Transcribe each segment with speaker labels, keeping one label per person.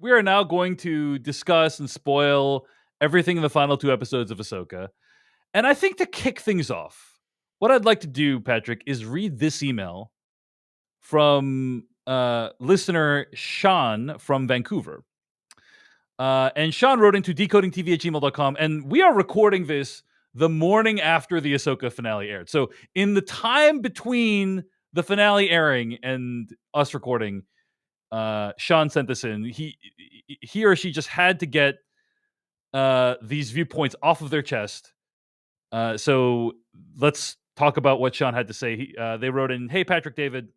Speaker 1: we are now going to discuss and spoil everything in the final 2 episodes of Ahsoka. And I think to kick things off, what I'd like to do, Patrick, is read this email from listener Sean from Vancouver. And Sean wrote into decodingtv@gmail.com, and we are recording this the morning after the Ahsoka finale aired. So in the time between the finale airing and us recording, Sean sent this in. He or she just had to get these viewpoints off of their chest. So let's talk about what Sean had to say. They wrote in, "Hey, Patrick David,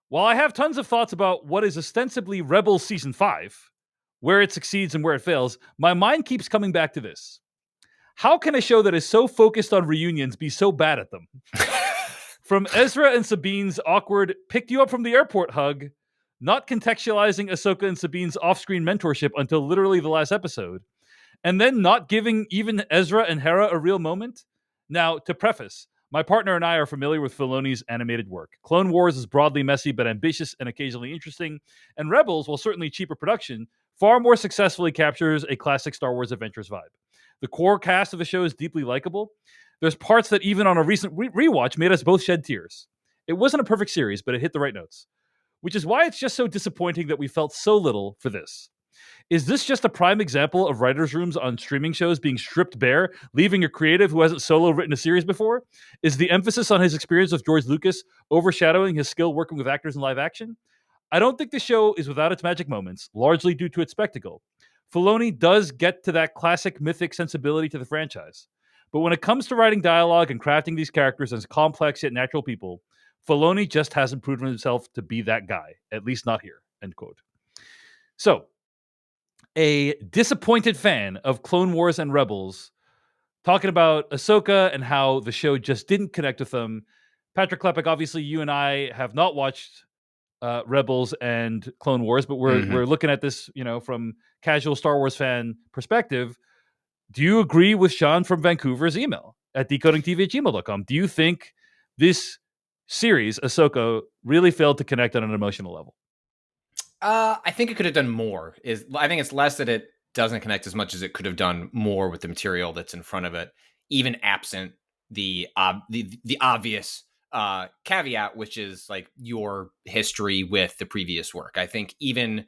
Speaker 1: while I have tons of thoughts about what is ostensibly Rebels Season 5, where it succeeds and where it fails, my mind keeps coming back to this. How can a show that is so focused on reunions be so bad at them? From Ezra and Sabine's awkward picked you up from the airport hug, not contextualizing Ahsoka and Sabine's off-screen mentorship until literally the last episode, and then not giving even Ezra and Hera a real moment? Now, to preface, my partner and I are familiar with Filoni's animated work. Clone Wars is broadly messy but ambitious and occasionally interesting, and Rebels, while certainly cheaper production, far more successfully captures a classic Star Wars Adventures vibe. The core cast of the show is deeply likable. There's parts that even on a recent rewatch made us both shed tears. It wasn't a perfect series, but it hit the right notes, which is why it's just so disappointing that we felt so little for this. Is this just a prime example of writers' rooms on streaming shows being stripped bare, leaving a creative who hasn't solo written a series before? Is the emphasis on his experience with George Lucas overshadowing his skill working with actors in live action? I don't think the show is without its magic moments, largely due to its spectacle. Filoni does get to that classic mythic sensibility to the franchise. But when it comes to writing dialogue and crafting these characters as complex yet natural people, Filoni just hasn't proven himself to be that guy, at least not here, end quote. So, a disappointed fan of Clone Wars and Rebels talking about Ahsoka and how the show just didn't connect with them. Patrick Klepek, obviously you and I have not watched Rebels and Clone Wars, but we're looking at this, from casual Star Wars fan perspective. Do you agree with Sean from Vancouver's email at decodingtv@gmail.com? Do you think this series, Ahsoka, really failed to connect on an emotional level?
Speaker 2: I think it could have done more. I think it's less that it doesn't connect as much as it could have done more with the material that's in front of it, even absent the obvious caveat, which is like your history with the previous work. I think even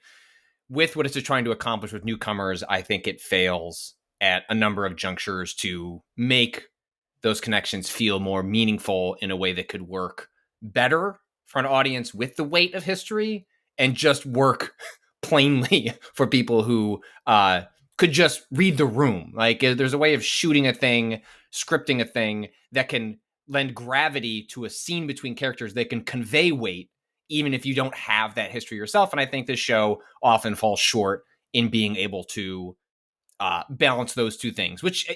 Speaker 2: with what it's trying to accomplish with newcomers, I think it fails at a number of junctures to make those connections feel more meaningful in a way that could work better for an audience with the weight of history and just work plainly for people who could just read the room. Like there's a way of shooting a thing, scripting a thing that can lend gravity to a scene between characters that can convey weight, even if you don't have that history yourself. And I think this show often falls short in being able to balance those two things, which,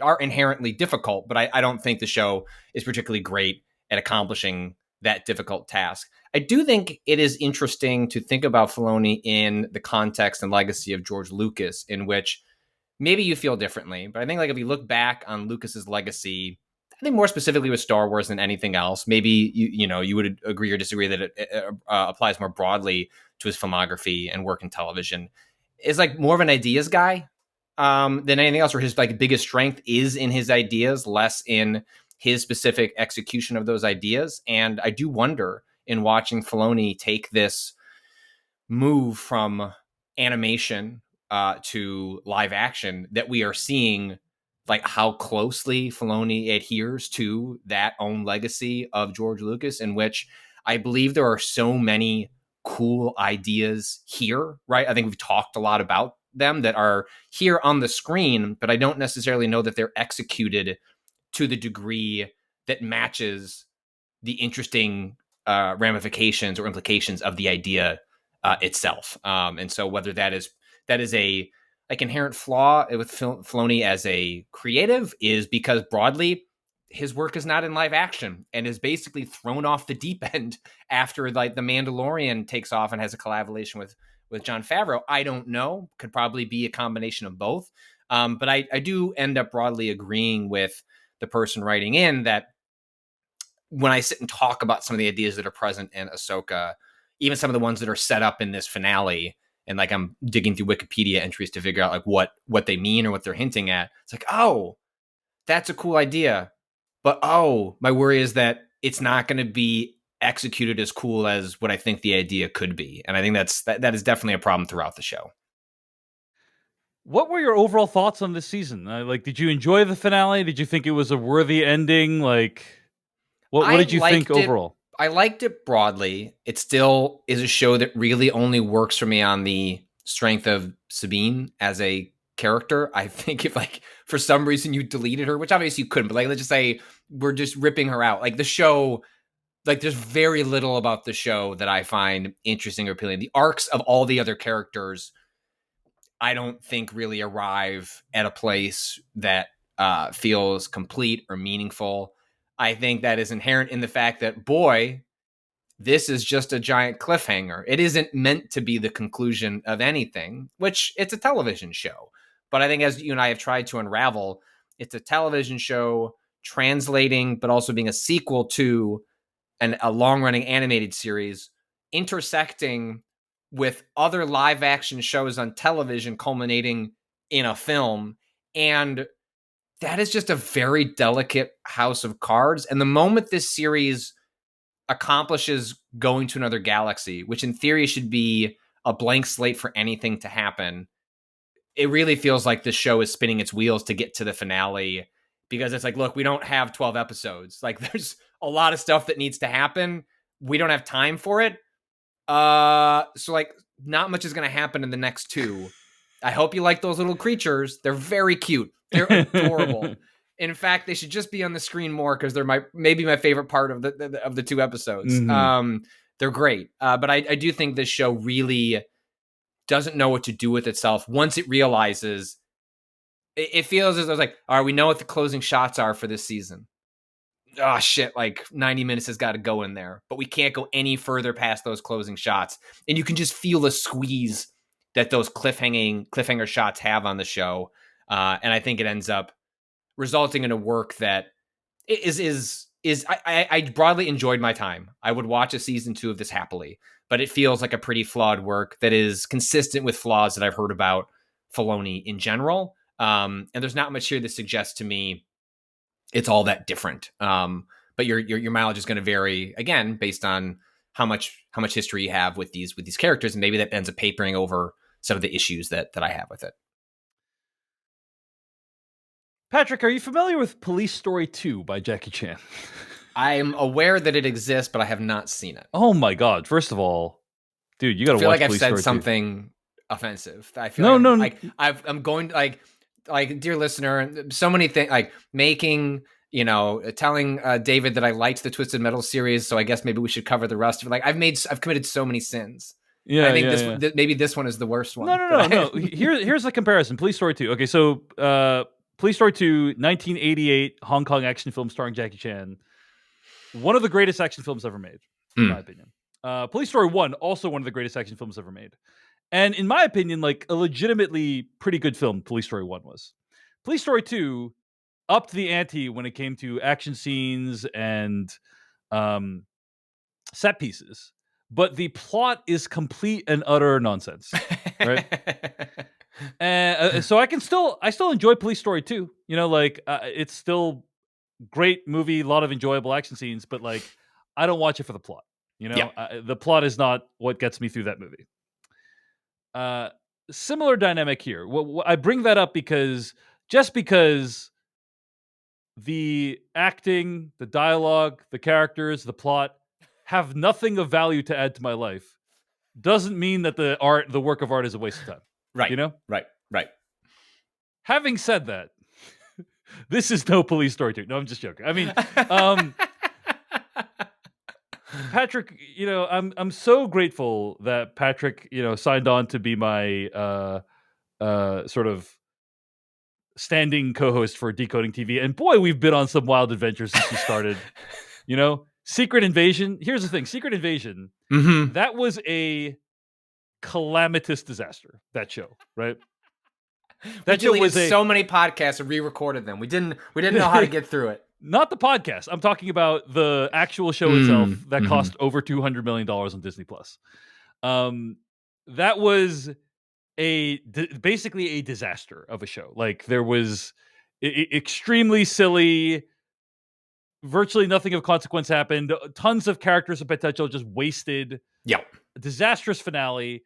Speaker 2: are inherently difficult, but I don't think the show is particularly great at accomplishing that difficult task. I do think it is interesting to think about Filoni in the context and legacy of George Lucas, in which maybe you feel differently, but I think like if you look back on Lucas's legacy, I think more specifically with Star Wars than anything else, maybe you would agree or disagree that it applies more broadly to his filmography and work in television, is like more of an ideas guy than anything else, or his like biggest strength is in his ideas, less in his specific execution of those ideas. And I do wonder, in watching Filoni take this move from animation to live action, that we are seeing like how closely Filoni adheres to that own legacy of George Lucas, in which I believe there are so many cool ideas here, right? I think we've talked a lot about them that are here on the screen, but I don't necessarily know that they're executed to the degree that matches the interesting ramifications or implications of the idea itself. And so whether that is a like inherent flaw with Filoni as a creative, is because broadly his work is not in live action and is basically thrown off the deep end after like The Mandalorian takes off and has a collaboration with Jon Favreau. I don't know. Could probably be a combination of both. But I do end up broadly agreeing with the person writing in that when I sit and talk about some of the ideas that are present in Ahsoka, even some of the ones that are set up in this finale, and like I'm digging through Wikipedia entries to figure out like what they mean or what they're hinting at. It's like, oh, that's a cool idea. But my worry is that it's not going to be executed as cool as what I think the idea could be. And I think that is definitely a problem throughout the show.
Speaker 1: What were your overall thoughts on this season? Did you enjoy the finale? Did you think it was a worthy ending? Like, what
Speaker 2: I
Speaker 1: did you think
Speaker 2: liked it.
Speaker 1: overall?
Speaker 2: I liked it broadly. It still is a show that really only works for me on the strength of Sabine as a character. I think if like for some reason you deleted her, which obviously you couldn't, but like let's just say we're just ripping her out. Like the show, like there's very little about the show that I find interesting or appealing. The arcs of all the other characters, I don't think really arrive at a place that feels complete or meaningful. I think that is inherent in the fact that, boy, this is just a giant cliffhanger. It isn't meant to be the conclusion of anything, which it's a television show. But I think as you and I have tried to unravel, it's a television show translating, but also being a sequel to a long-running animated series, intersecting with other live action shows on television culminating in a film. And that is just a very delicate house of cards. And the moment this series accomplishes going to another galaxy, which in theory should be a blank slate for anything to happen, it really feels like the show is spinning its wheels to get to the finale, because it's like, look, we don't have 12 episodes. Like there's a lot of stuff that needs to happen. We don't have time for it. So like not much is going to happen in the next two. I hope you like those little creatures. They're very cute. They're adorable. In fact, they should just be on the screen more because they're maybe my favorite part of the two episodes.
Speaker 1: Mm-hmm.
Speaker 2: They're great. But I do think this show really doesn't know what to do with itself once it realizes. It feels as though it's like, all right, we know what the closing shots are for this season. Oh shit, like 90 minutes has got to go in there, but we can't go any further past those closing shots. And you can just feel the squeeze that those cliffhanger shots have on the show. And I think it ends up resulting in a work that I broadly enjoyed my time. I would watch a season 2 of this happily, but it feels like a pretty flawed work that is consistent with flaws that I've heard about Filoni in general. And there's not much here that suggests to me it's all that different. But your mileage is going to vary again based on how much history you have with these characters, and maybe that ends up papering over some of the issues that I have with it.
Speaker 1: Patrick, are you familiar with Police Story 2 by Jackie Chan?
Speaker 2: I'm aware that it exists, but I have not seen it.
Speaker 1: Oh my god! First of all, dude, you got to watch.
Speaker 2: I feel like I've
Speaker 1: Police
Speaker 2: said
Speaker 1: Story
Speaker 2: something
Speaker 1: 2.
Speaker 2: Offensive. I feel
Speaker 1: no.
Speaker 2: I'm going like dear listener, so many things like making. Telling David that I liked the Twisted Metal series, so I guess maybe we should cover the rest of it. Like I've committed so many sins.
Speaker 1: Yeah,
Speaker 2: I think maybe this one is the worst one.
Speaker 1: No. Here's the comparison. Police Story 2. Okay, so Police Story 2, 1988 Hong Kong action film starring Jackie Chan. One of the greatest action films ever made, in my opinion. Police Story 1, also one of the greatest action films ever made. And in my opinion, like a legitimately pretty good film, Police Story 1 was. Police Story 2 upped the ante when it came to action scenes and set pieces, but the plot is complete and utter nonsense, right? And so I still enjoy Police Story 2. It's still great movie, a lot of enjoyable action scenes, but like I don't watch it for the plot. The plot is not what gets me through that movie. Similar dynamic here. I bring that up because the acting, the dialogue, the characters, the plot have nothing of value to add to my life doesn't mean that the work of art is a waste of time.
Speaker 2: Right. Right.
Speaker 1: Having said that, this is no Police Story 2. No, I'm just joking. I mean, Patrick, I'm so grateful that Patrick, signed on to be my sort of standing co-host for Decoding TV, and boy, we've been on some wild adventures since we started. Secret Invasion. Here's the thing: Secret Invasion.
Speaker 2: Mm-hmm.
Speaker 1: That was a calamitous disaster. That show, right?
Speaker 2: That show was so many podcasts and re-recorded them. We didn't know how to get through it.
Speaker 1: Not the podcast. I'm talking about the actual show itself that cost over $200 million on Disney Plus. that was basically a disaster of a show. Like there was extremely silly, virtually nothing of consequence happened. Tons of characters of potential just wasted.
Speaker 2: Yeah.
Speaker 1: A disastrous finale.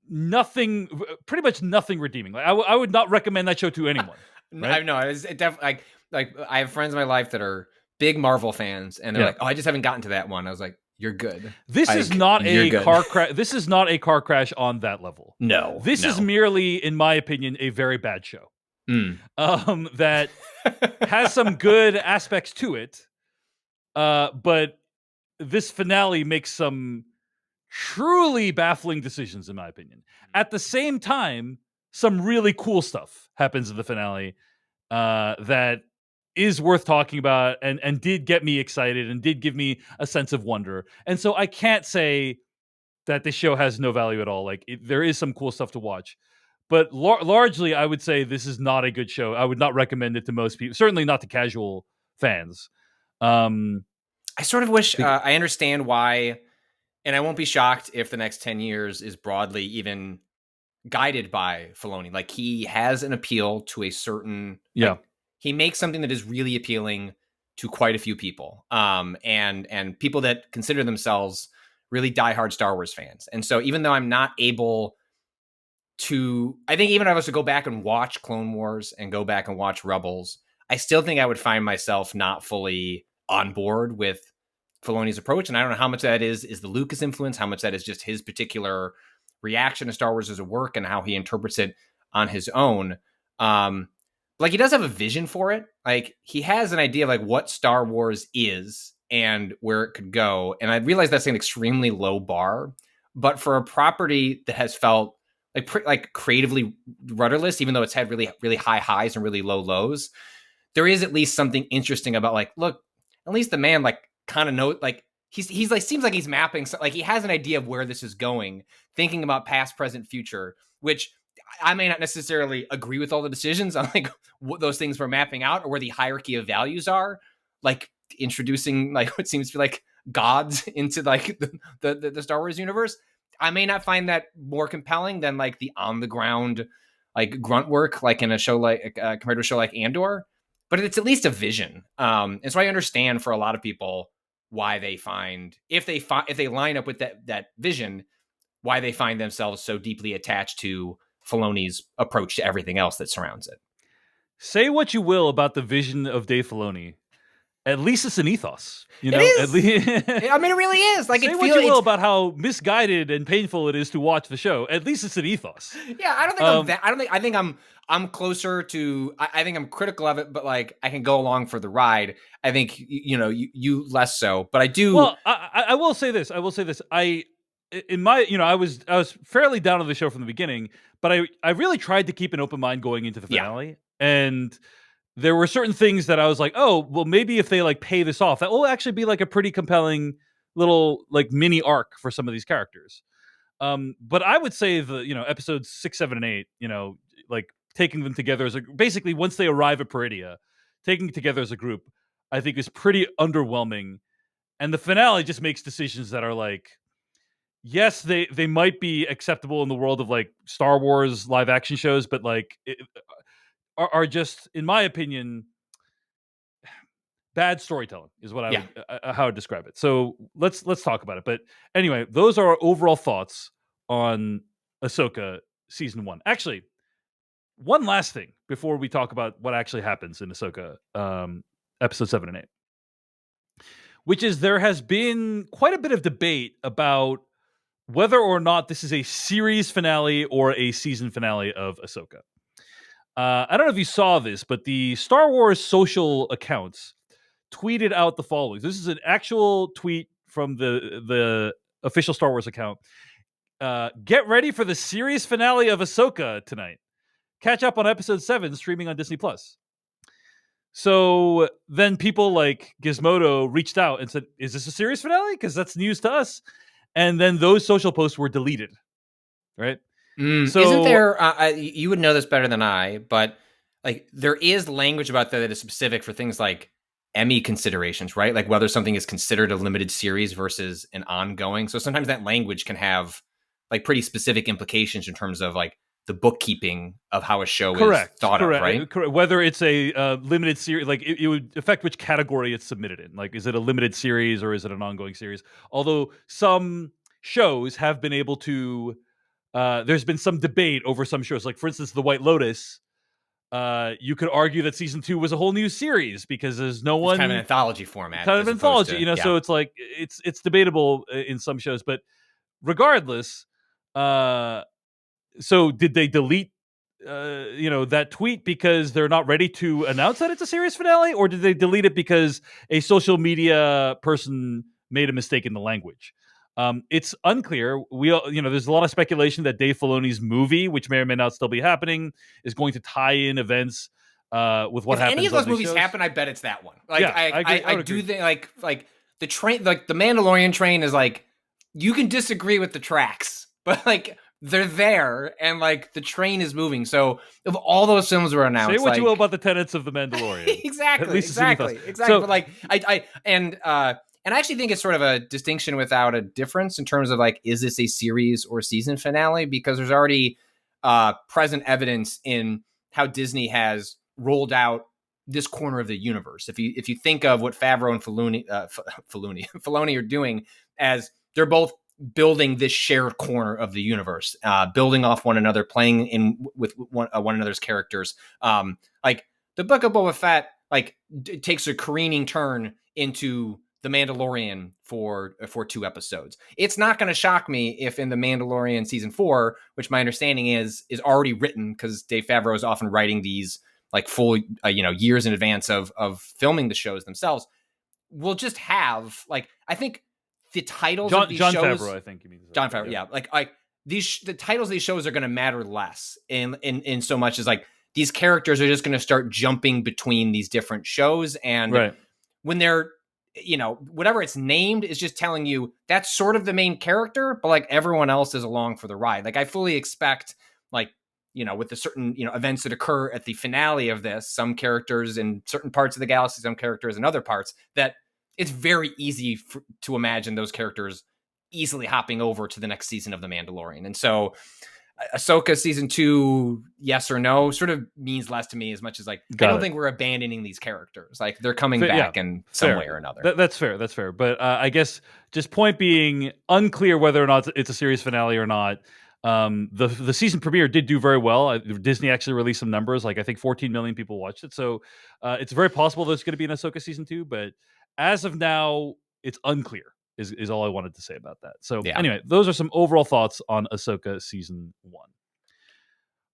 Speaker 1: Nothing, pretty much nothing redeeming. Like I would not recommend that show to anyone. Right?
Speaker 2: I know it definitely like I have friends in my life that are big Marvel fans, and they're
Speaker 1: Yeah.
Speaker 2: like, "Oh, I just haven't gotten to that one." I was like, "You're good.
Speaker 1: This is
Speaker 2: Like,
Speaker 1: not
Speaker 2: you're
Speaker 1: a
Speaker 2: good."
Speaker 1: car crash. This is not a car crash on that level.
Speaker 2: No,
Speaker 1: This is
Speaker 2: no.
Speaker 1: merely, in my opinion, a very bad show.
Speaker 2: Mm.
Speaker 1: That has some good aspects to it, but this finale makes some truly baffling decisions, in my opinion. At the same time, some really cool stuff happens in the finale that is worth talking about and did get me excited and did give me a sense of wonder. And so I can't say that the show has no value at all. Like there is some cool stuff to watch, but largely I would say this is not a good show. I would not recommend it to most people. Certainly not to casual fans.
Speaker 2: I sort of wish I understand why, and I won't be shocked if the next 10 years is broadly even guided by Filoni. Like he has an appeal to a certain
Speaker 1: Yeah.
Speaker 2: like he makes something that is really appealing to quite a few people. And people that consider themselves really diehard Star Wars fans. And so even though I'm not able to I think even if I was to go back and watch Clone Wars and go back and watch Rebels, I still think I would find myself not fully on board with Filoni's approach. And I don't know how much that is the Lucas influence, how much that is just his particular reaction to Star Wars as a work and how he interprets it on his own. Like he does have a vision for it. Like he has an idea of like what Star Wars is and where it could go. And I realize that's an extremely low bar, but for a property that has felt like creatively rudderless, even though it's had really really high highs and really low lows, there is at least something interesting about like, look, at least the man like kind of knows like he's like seems like he's mapping like he has an idea of where this is going, thinking about past, present, future, which I may not necessarily agree with all the decisions on like what those things we're mapping out or where the hierarchy of values are, like introducing like what seems to be like gods into like the Star Wars universe. I may not find that more compelling than like the on the ground like grunt work like in a show like compared to a show like Andor, but it's at least a vision. And so I understand for a lot of people why they find if they line up with that vision, why they find themselves so deeply attached to Filoni's approach to everything else that surrounds it.
Speaker 1: Say what you will about the vision of Dave Filoni. At least it's an ethos, you
Speaker 2: It
Speaker 1: know. At
Speaker 2: is.
Speaker 1: least
Speaker 2: I mean, it really is. Like
Speaker 1: say
Speaker 2: it
Speaker 1: what you will
Speaker 2: feels.
Speaker 1: about how misguided and painful it is to watch the show. At least it's an ethos.
Speaker 2: Yeah, I don't think I'm that. I don't think. I think I'm closer to. I think I'm critical of it, but like I can go along for the ride. I think you less so, but I do.
Speaker 1: Well, I will say this. I will say this. In my, I was fairly down on the show from the beginning, but I really tried to keep an open mind going into the
Speaker 2: Yeah.
Speaker 1: finale, and there were certain things that I was like, oh, well, maybe if they like pay this off, that will actually be like a pretty compelling little like mini arc for some of these characters. But I would say episodes 6, 7, and 8, like taking them together as basically once they arrive at Peridia, taking it together as a group, I think is pretty underwhelming. And the finale just makes decisions that are like, yes, they might be acceptable in the world of like Star Wars live action shows, but like are just, in my opinion, bad storytelling is what I
Speaker 2: Yeah.
Speaker 1: would how I would describe it. So let's talk about it. But anyway, those are our overall thoughts on Ahsoka season 1. Actually, one last thing before we talk about what actually happens in Ahsoka episode 7 and 8, which is there has been quite a bit of debate about whether or not this is a series finale or a season finale of Ahsoka. I don't know if you saw this, but the Star Wars social accounts tweeted out the following. This is an actual tweet from the official Star Wars account. Get ready for the series finale of Ahsoka tonight. Catch up on episode 7 streaming on Disney Plus. So then people like Gizmodo reached out and said, is this a series finale? Because that's news to us. And then those social posts were deleted. Right? So
Speaker 2: Isn't there? You would know this better than I, but like there is language about that is specific for things like Emmy considerations, right? Like whether something is considered a limited series versus an ongoing. So sometimes that language can have like pretty specific implications in terms of like the bookkeeping of how a show is
Speaker 1: Correct,
Speaker 2: thought of, right?
Speaker 1: correct. Whether it's a limited series, like it would affect which category it's submitted in. Like, is it a limited series or is it an ongoing series? Although some shows have been able to, there's been some debate over some shows. Like, for instance, The White Lotus. You could argue that season 2 was a whole new series because there's no
Speaker 2: It's kind of an
Speaker 1: one
Speaker 2: anthology format,
Speaker 1: kind of
Speaker 2: as opposed
Speaker 1: anthology,
Speaker 2: to, yeah.
Speaker 1: So it's like it's debatable in some shows, but regardless, uh, so did they delete that tweet because they're not ready to announce that it's a series finale, or did they delete it because a social media person made a mistake in the language? It's unclear. There's a lot of speculation that Dave Filoni's movie, which may or may not still be happening, is going to tie in events with what
Speaker 2: If any
Speaker 1: happens
Speaker 2: of
Speaker 1: on
Speaker 2: those
Speaker 1: these
Speaker 2: movies
Speaker 1: shows.
Speaker 2: happen, I bet it's that one. Like,
Speaker 1: Yeah, I agree.
Speaker 2: I
Speaker 1: would
Speaker 2: do
Speaker 1: agree.
Speaker 2: think like the train, like the Mandalorian train is like, you can disagree with the tracks, but like they're there and like the train is moving. So if all those films were announced,
Speaker 1: Say what
Speaker 2: like,
Speaker 1: you will about the tenets of the Mandalorian. At
Speaker 2: exactly,
Speaker 1: least it's in your thoughts.
Speaker 2: exactly.
Speaker 1: So,
Speaker 2: But like and I actually think it's sort of a distinction without a difference in terms of like, is this a series or season finale? Because there's already present evidence in how Disney has rolled out this corner of the universe. If you think of what Favreau and Filoni are doing, as they're both building this shared corner of the universe, building off one another, playing in with one another's characters. Like the Book of Boba Fett, like takes a careening turn into the Mandalorian for 2 episodes. It's not going to shock me if in the Mandalorian season 4, which my understanding is already written, because Dave Favreau is often writing these like full years in advance of filming the shows themselves, we'll just have like, I think the titles of these
Speaker 1: John
Speaker 2: shows,
Speaker 1: Favreau, I think you mean.
Speaker 2: John Favreau, yeah. Like the titles of these shows are going to matter less in so much as like these characters are just going to start jumping between these different shows, and
Speaker 1: Right.
Speaker 2: when they're, whatever it's named is just telling you that's sort of the main character, but like everyone else is along for the ride. Like I fully expect, like, with the certain, events that occur at the finale of this, some characters in certain parts of the galaxy, some characters in other parts, that it's very easy to imagine those characters easily hopping over to the next season of The Mandalorian. And so Ahsoka season 2, yes or no, sort of means less to me, as much as like, I don't think we're abandoning these characters. Like they're coming back in some way or another.
Speaker 1: That's fair. But I guess just point being, unclear whether or not it's a series finale or not. The season premiere did do very well. Disney actually released some numbers, like I think 14 million people watched it. So it's very possible there's going to be an Ahsoka season 2, but as of now, it's unclear. Is all I wanted to say about that. So anyway, those are some overall thoughts on Ahsoka season 1.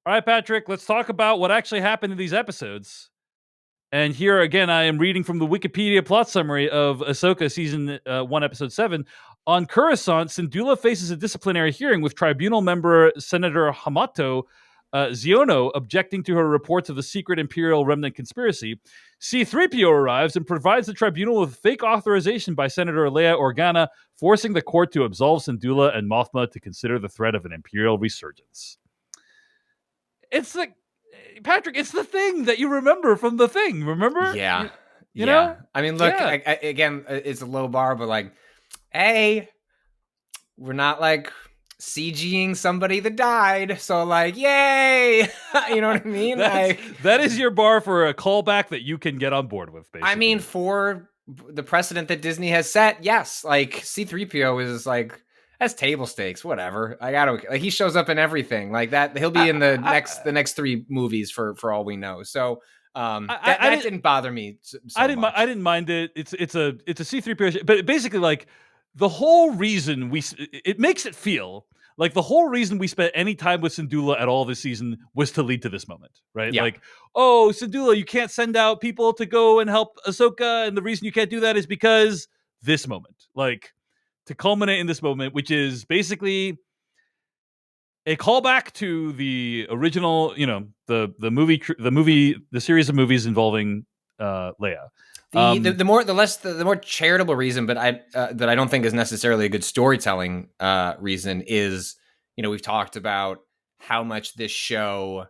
Speaker 1: All right, Patrick, let's talk about what actually happened in these episodes. And here again, I am reading from the Wikipedia plot summary of Ahsoka season 1, episode 7. On Coruscant, Syndulla faces a disciplinary hearing with tribunal member Senator Hamato Ziono objecting to her reports of the secret Imperial Remnant conspiracy. C-3PO arrives and provides the tribunal with fake authorization by Senator Leia Organa, forcing the court to absolve Syndulla and Mothma to consider the threat of an Imperial resurgence. It's like, Patrick, it's the thing that you remember from The Thing, remember?
Speaker 2: Yeah.
Speaker 1: You know?
Speaker 2: I mean, look, again, it's a low bar, but like, hey, we're not like CGing somebody that died, so like, yay! You know what I mean?
Speaker 1: That is your bar for a callback that you can get on board with, basically.
Speaker 2: I mean, for the precedent that Disney has set, yes, like C-3PO is like, that's table stakes, whatever. Like, he shows up in everything like that. He'll be in the next 3 movies for all we know. So that didn't bother me so much.
Speaker 1: I didn't mind it. It's a C-3PO, but basically, like, the whole reason it makes it feel like the whole reason we spent any time with Syndulla at all this season was to lead to this moment, right?
Speaker 2: Yeah.
Speaker 1: Like, oh, Syndulla, you can't send out people to go and help Ahsoka, and the reason you can't do that is because this moment, like, to culminate in this moment, which is basically a callback to the original, the series of movies involving Leia.
Speaker 2: The more charitable reason, but that I don't think is necessarily a good storytelling reason, is, we've talked about how much this show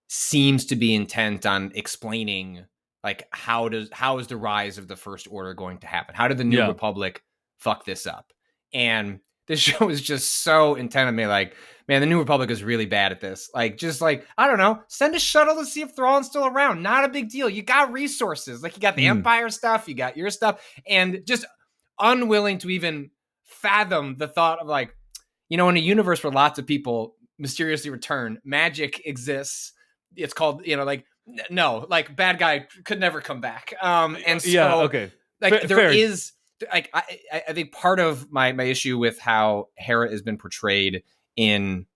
Speaker 2: seems to be intent on explaining, like, how is the rise of the First Order going to happen? How did the New Republic fuck this up? And this show is just so intent on me. Like, man, the New Republic is really bad at this. Like, just like, I don't know, send a shuttle to see if Thrawn's still around. Not a big deal. You got resources. Like, you got the Empire stuff, you got your stuff, and just unwilling to even fathom the thought of like, in a universe where lots of people mysteriously return, magic exists. It's called, like, no, like, bad guy could never come back. And so,
Speaker 1: yeah, okay.
Speaker 2: like, there
Speaker 1: Fair.
Speaker 2: is, like, I think part of my issue with how Hera has been portrayed in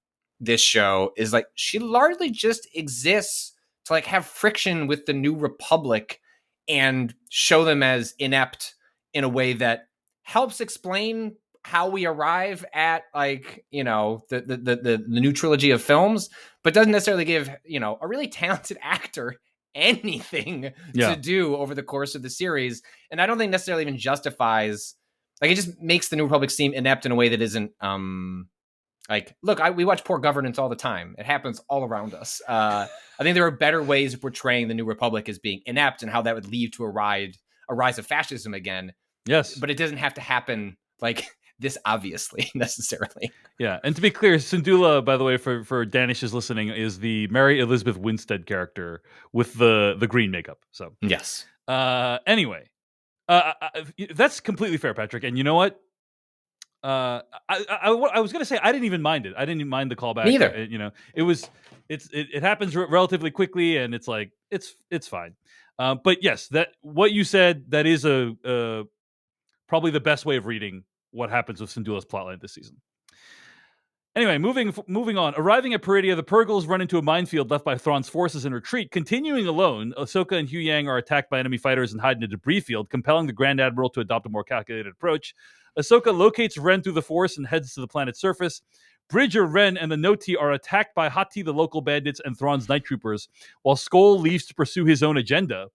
Speaker 2: this show is like she largely just exists to like have friction with the New Republic and show them as inept in a way that helps explain how we arrive at like the new trilogy of films, but doesn't necessarily give a really talented actor anything to do over the course of the series. And I don't think necessarily even justifies, like, it just makes the New Republic seem inept in a way that isn't like, look, we watch Poor Governance all the time. It happens all around us. I think there are better ways of portraying the New Republic as being inept and how that would lead to a rise of fascism again.
Speaker 1: Yes.
Speaker 2: But it doesn't have to happen like this obviously necessarily.
Speaker 1: Yeah, and to be clear, Syndulla, by the way, for Danish is listening, is the Mary Elizabeth Winstead character with the green makeup. So
Speaker 2: yes.
Speaker 1: Anyway, that's completely fair, Patrick. And you know what? I was gonna say I didn't even mind it. I didn't even mind the callback.
Speaker 2: Neither.
Speaker 1: It happens relatively quickly, and it's like it's fine. But yes, that what you said, that is a probably the best way of reading what happens with Syndulla's plotline this season. Anyway, moving on. Arriving at Peridia, the Purgles run into a minefield left by Thrawn's forces in retreat. Continuing alone, Ahsoka and Huyang are attacked by enemy fighters and hide in a debris field, compelling the Grand Admiral to adopt a more calculated approach. Ahsoka locates Ren through the Force and heads to the planet's surface. Bridger, Ren, and the Noti are attacked by Hati, the local bandits, and Thrawn's night troopers, while Skoll leaves to pursue his own agenda.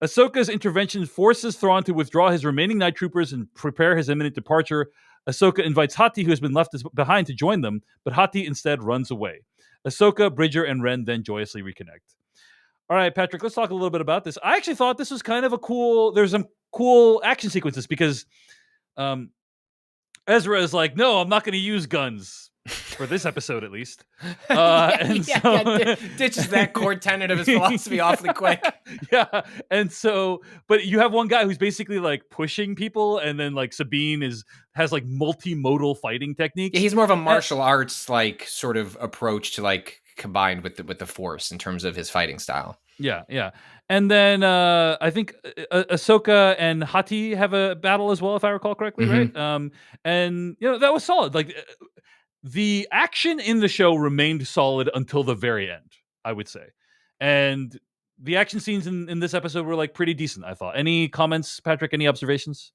Speaker 1: Ahsoka's intervention forces Thrawn to withdraw his remaining night troopers and prepare his imminent departure. Ahsoka invites Hati, who has been left behind, to join them, but Hati instead runs away. Ahsoka, Bridger, and Ren then joyously reconnect. All right, Patrick, let's talk a little bit about this. I actually thought this was kind of there's some cool action sequences because Ezra is like, no, I'm not going to use guns. For this episode, at least.
Speaker 2: Ditches that core tenet of his philosophy awfully quick.
Speaker 1: Yeah, and so, but you have one guy who's basically like pushing people, and then like Sabine has like multimodal fighting techniques.
Speaker 2: Yeah, he's more of a martial arts like sort of approach to like combined with the Force in terms of his fighting style.
Speaker 1: Yeah. And then I think Ahsoka and Hati have a battle as well, if I recall correctly, right? And that was solid. Like, the action in the show remained solid until the very end, I would say. And the action scenes in this episode were like pretty decent, I thought. Any comments, Patrick? Any observations?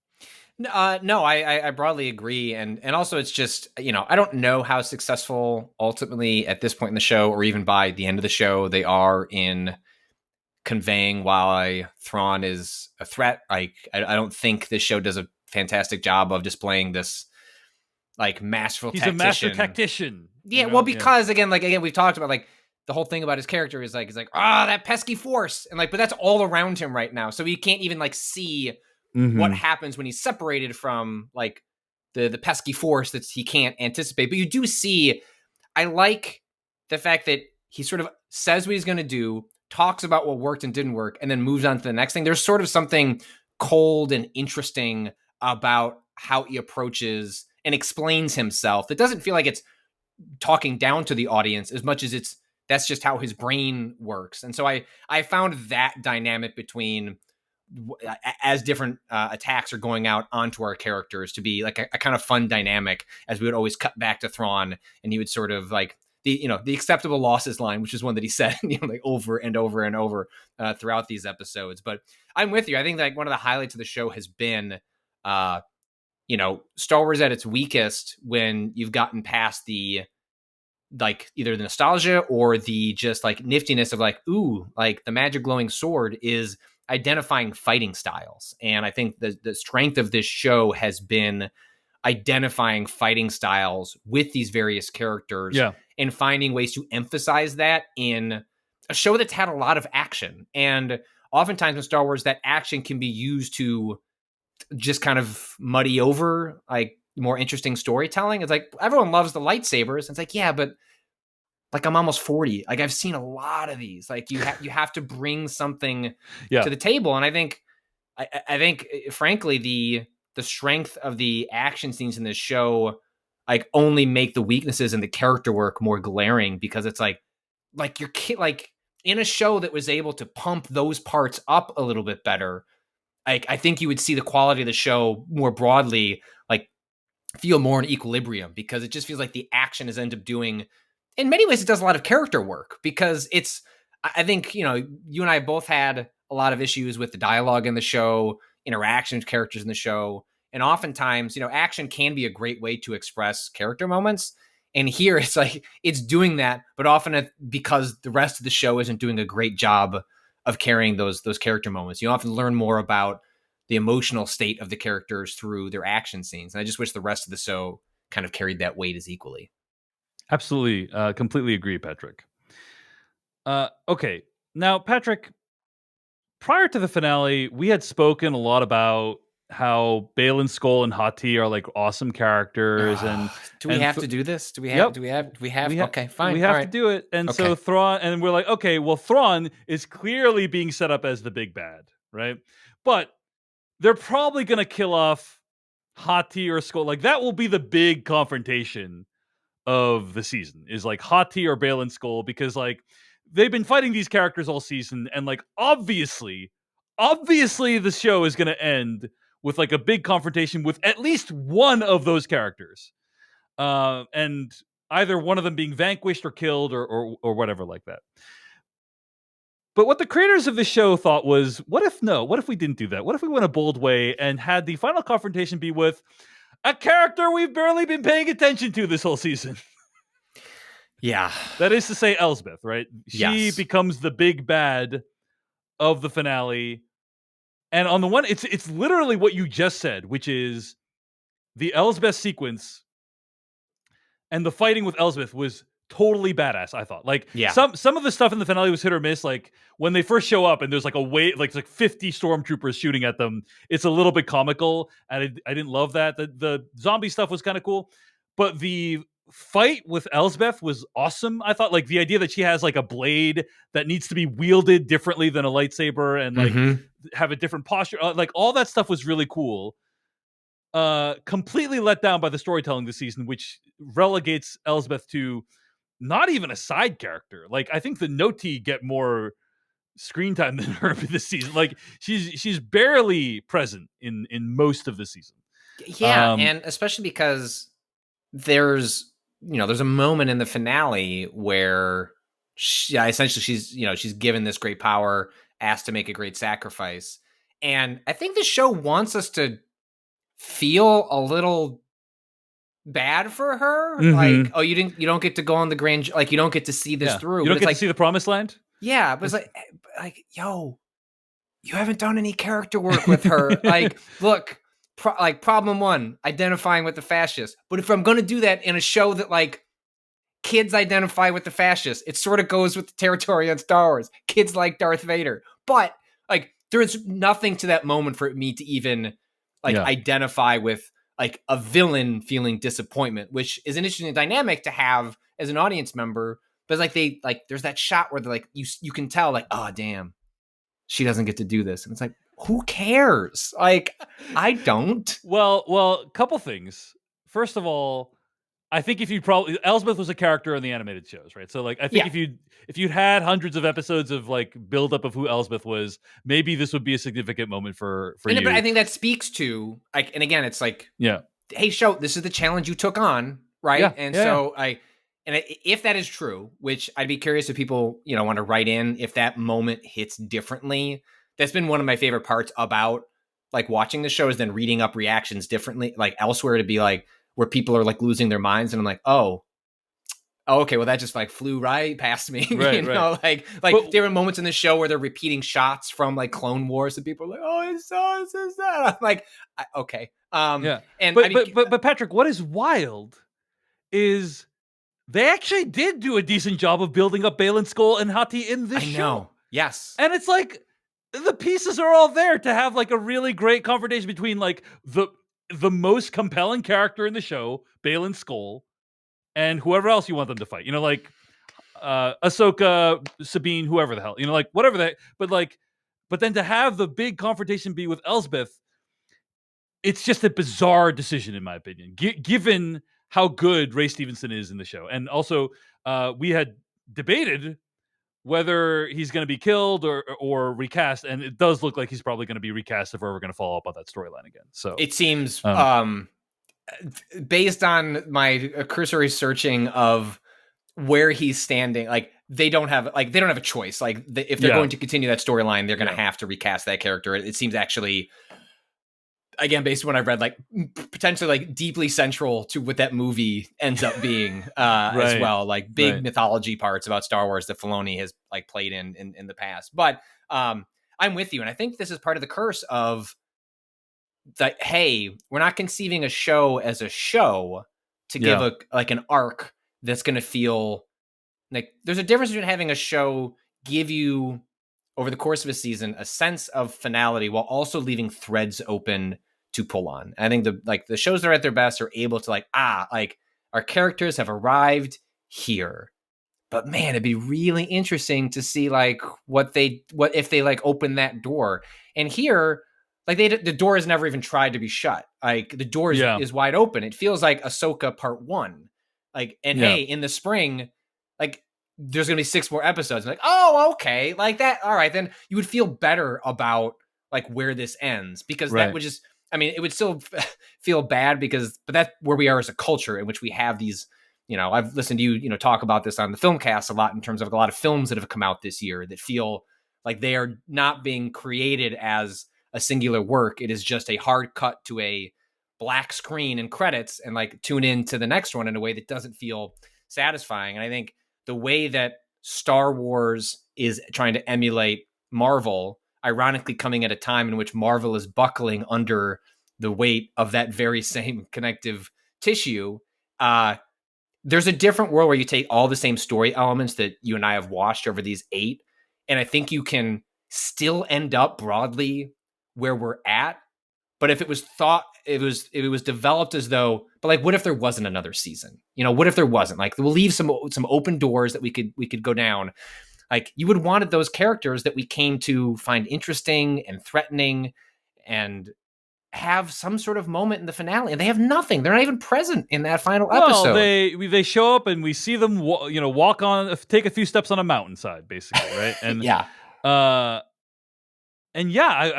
Speaker 2: No, I broadly agree. And also it's just, I don't know how successful ultimately at this point in the show or even by the end of the show they are in conveying why Thrawn is a threat. Like, I don't think this show does a fantastic job of displaying this like masterful
Speaker 1: He's
Speaker 2: tactician.
Speaker 1: A master tactician.
Speaker 2: Yeah, well, because again, we've talked about like the whole thing about his character is like he's like, that pesky Force, and like, but that's all around him right now, so he can't even like see what happens when he's separated from like the pesky Force that he can't anticipate. But you do see, I like the fact that he sort of says what he's going to do, talks about what worked and didn't work, and then moves on to the next thing. There's sort of something cold and interesting about how he approaches and explains himself. It doesn't feel like it's talking down to the audience as much as that's just how his brain works. And so I found that dynamic between as different attacks are going out onto our characters to be like a kind of fun dynamic, as we would always cut back to Thrawn and he would sort of like the acceptable losses line, which is one that he said like over and over and over throughout these episodes. But I'm with you. I think like one of the highlights of the show has been Star Wars at its weakest when you've gotten past the like either the nostalgia or the just like niftiness of like, ooh, like the magic glowing sword is identifying fighting styles. And I think the strength of this show has been identifying fighting styles with these various characters and finding ways to emphasize that in a show that's had a lot of action. And oftentimes in Star Wars, that action can be used to just kind of muddy over like more interesting storytelling. It's like everyone loves the lightsabers. It's like, yeah, but like I'm almost 40. Like I've seen a lot of these. Like you have to bring something
Speaker 1: Yeah.
Speaker 2: to the table. And I think frankly the strength of the action scenes in this show like only make the weaknesses in the character work more glaring because it's like your kid like in a show that was able to pump those parts up a little bit better. Like I think you would see the quality of the show more broadly like feel more in equilibrium because it just feels like the action is end up doing in many ways it does a lot of character work because it's I think you and I both had a lot of issues with the dialogue in the show, interaction with characters in the show, and oftentimes action can be a great way to express character moments, and here it's like it's doing that but often because the rest of the show isn't doing a great job of carrying those character moments. You often learn more about the emotional state of the characters through their action scenes. And I just wish the rest of the show kind of carried that weight as equally.
Speaker 1: Absolutely. Completely agree, Patrick. Okay. Now, Patrick, prior to the finale, we had spoken a lot about how Balin Skull and Hati are like awesome characters,
Speaker 2: Do we
Speaker 1: and
Speaker 2: have to do this? Do we have?
Speaker 1: yep,
Speaker 2: Do we have? Do we have?
Speaker 1: we have
Speaker 2: Okay,
Speaker 1: we
Speaker 2: fine. All
Speaker 1: have to
Speaker 2: right.
Speaker 1: do it. And so
Speaker 2: Okay.
Speaker 1: Thrawn, and we're like, okay, well, Thrawn is clearly being set up as the big bad, right? But they're probably gonna kill off Hati or Skull. Like that will be the big confrontation of the season is like Hati or Balin Skull because like they've been fighting these characters all season and like obviously the show is going to end with like a big confrontation with at least one of those characters. And either one of them being vanquished or killed or whatever like that. But what the creators of the show thought was, what if we didn't do that? What if we went a bold way and had the final confrontation be with a character we've barely been paying attention to this whole season?
Speaker 2: Yeah.
Speaker 1: That is to say, Elsbeth, right? She
Speaker 2: Yes.
Speaker 1: becomes the big bad of the finale. And on the one, it's literally what you just said, which is the Elsbeth sequence and the fighting with Elsbeth was totally badass. I thought, like
Speaker 2: Yeah.
Speaker 1: some of the stuff in the finale was hit or miss. Like when they first show up and there's like a wave, like it's like 50 stormtroopers shooting at them. It's a little bit comical, and I didn't love that. The zombie stuff was kind of cool, but the fight with Elsbeth was awesome. I thought like the idea that she has like a blade that needs to be wielded differently than a lightsaber and like
Speaker 2: Mm-hmm.
Speaker 1: have a different posture, like all that stuff was really cool. Completely let down by the storytelling this season, which relegates Elsbeth to not even a side character. Like I think the Noti get more screen time than her this season. Like she's barely present in most of the season.
Speaker 2: Yeah, and especially because there's a moment in the finale where essentially she's given this great power, asked to make a great sacrifice, and I think the show wants us to feel a little bad for her. Like,
Speaker 1: Mhm.
Speaker 2: oh, you don't get to go on the like you don't get to see this
Speaker 1: Yeah,
Speaker 2: through.
Speaker 1: you
Speaker 2: But
Speaker 1: don't
Speaker 2: it's
Speaker 1: get to
Speaker 2: like,
Speaker 1: see the promised land.
Speaker 2: yeah, but it's like, yo, you haven't done any character work with her. Like, look, problem one, identifying with the fascists. But if I'm gonna do that in a show that like kids identify with the fascists, it sort of goes with the territory on Star Wars. Kids like Darth Vader, but like there is nothing to that moment for me to even like
Speaker 1: Yeah.
Speaker 2: identify with like a villain feeling disappointment, which is an interesting dynamic to have as an audience member. But like there's that shot where they're like you can tell like, oh damn, she doesn't get to do this, and it's like, who cares? Like I don't.
Speaker 1: Well, couple things. First of all, I think if you probably Elsbeth was a character in the animated shows, right? So like I think
Speaker 2: Yeah.
Speaker 1: if you'd had hundreds of episodes of like buildup of who Elsbeth was, maybe this would be a significant moment for
Speaker 2: But I
Speaker 1: you.
Speaker 2: think that speaks to like, and again, it's like,
Speaker 1: Yeah.
Speaker 2: hey, show, this is the challenge you took on, right?
Speaker 1: Yeah.
Speaker 2: And
Speaker 1: Yeah.
Speaker 2: so if that is true, which I'd be curious if people want to write in if that moment hits differently. That's been one of my favorite parts about like watching the show is then reading up reactions differently, like elsewhere, to be like where people are like losing their minds, and I'm like, oh, okay, well that just like flew right past me.
Speaker 1: Right. Right.
Speaker 2: Like
Speaker 1: But
Speaker 2: there are moments in the show where they're repeating shots from like Clone Wars, and people are like, oh, it's so that. I'm like, okay.
Speaker 1: yeah.
Speaker 2: And I
Speaker 1: But
Speaker 2: mean,
Speaker 1: Patrick, what is wild is they actually did do a decent job of building up Balin Skull and Hati in this
Speaker 2: I
Speaker 1: show.
Speaker 2: know. Yes.
Speaker 1: And it's like the pieces are all there to have like a really great confrontation between like the most compelling character in the show, Baylan Skoll, and whoever else you want them to fight. Like Ahsoka, Sabine, whoever the hell. Like whatever that. But then to have the big confrontation be with Elsbeth, it's just a bizarre decision in my opinion, given how good Ray Stevenson is in the show, and also we had debated whether he's going to be killed or recast, and it does look like he's probably going to be recast if we're ever going to follow up on that storyline again. So
Speaker 2: it seems based on my cursory searching of where he's standing, like they don't have a choice. Like if they're going to continue that storyline, they're going to have to recast that character. It seems actually, again, based on what I've read, like potentially like deeply central to what that movie ends up being as well. Like big mythology parts about Star Wars that Filoni has like played in the past. But I'm with you, and I think this is part of the curse of that. Hey, we're not conceiving a show as a show to give an arc that's going to feel like there's a difference between having a show give you over the course of a season a sense of finality while also leaving threads open to pull on. I think the shows that are at their best are able to our characters have arrived here. But man, it'd be really interesting to see what if they open that door. And here, the door has never even tried to be shut. Like the door is wide open. It feels like Ahsoka Part 1. Hey, in the spring, there's gonna be 6 more episodes. Like, oh, okay, like that. All right, then you would feel better about where this ends, because that would just, it would still feel bad but that's where we are as a culture in which we have these. I've listened to you, talk about this on the Filmcast a lot in terms of a lot of films that have come out this year that feel like they are not being created as a singular work. It is just a hard cut to a black screen and credits, and tune in to the next one in a way that doesn't feel satisfying. And I think the way that Star Wars is trying to emulate Marvel, ironically coming at a time in which Marvel is buckling under the weight of that very same connective tissue, there's a different world where you take all the same story elements that you and I have watched over these 8, and I think you can still end up broadly where we're at. But if it was developed as though, but what if there wasn't another season? What if there wasn't? We'll leave some open doors that we could go down. You would wanted those characters that we came to find interesting and threatening and have some sort of moment in the finale, and they have nothing. They're not even present in that final episode.
Speaker 1: They show up and we see them walk on, take a few steps on a mountainside, basically, right? And I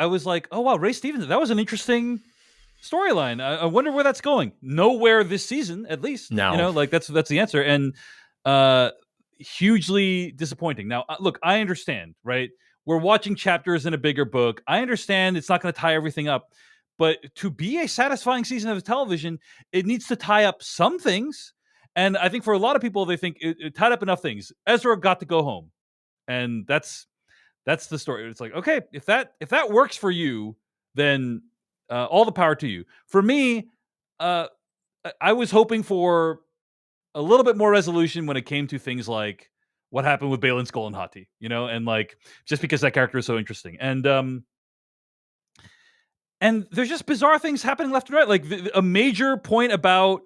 Speaker 1: was like, oh wow, Ray Stevenson, that was an interesting storyline. I wonder where that's going. Nowhere this season, at least.
Speaker 2: No,
Speaker 1: that's the answer, and hugely disappointing. Now, look, I understand, right? We're watching chapters in a bigger book. I understand it's not going to tie everything up. But to be a satisfying season of television, it needs to tie up some things. And I think for a lot of people, they think it tied up enough things. Ezra got to go home. And that's the story. It's like, okay, if that works for you, then all the power to you. For me, I was hoping for a little bit more resolution when it came to things like what happened with Baylan Skoll and Hati, and just because that character is so interesting. And there's just bizarre things happening left and right. A major point about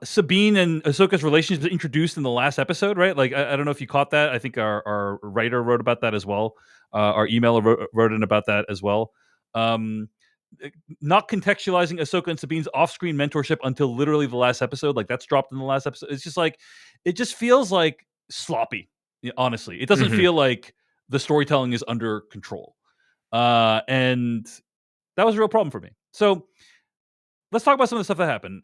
Speaker 1: Sabine and Ahsoka's relationship was introduced in the last episode, right? I don't know if you caught that. I think our writer wrote about that as well. Our emailer wrote in about that as well. Not contextualizing Ahsoka and Sabine's off-screen mentorship until literally the last episode. That's dropped in the last episode. It's just it just feels sloppy. Honestly, it doesn't feel like the storytelling is under control. And that was a real problem for me. So let's talk about some of the stuff that happened.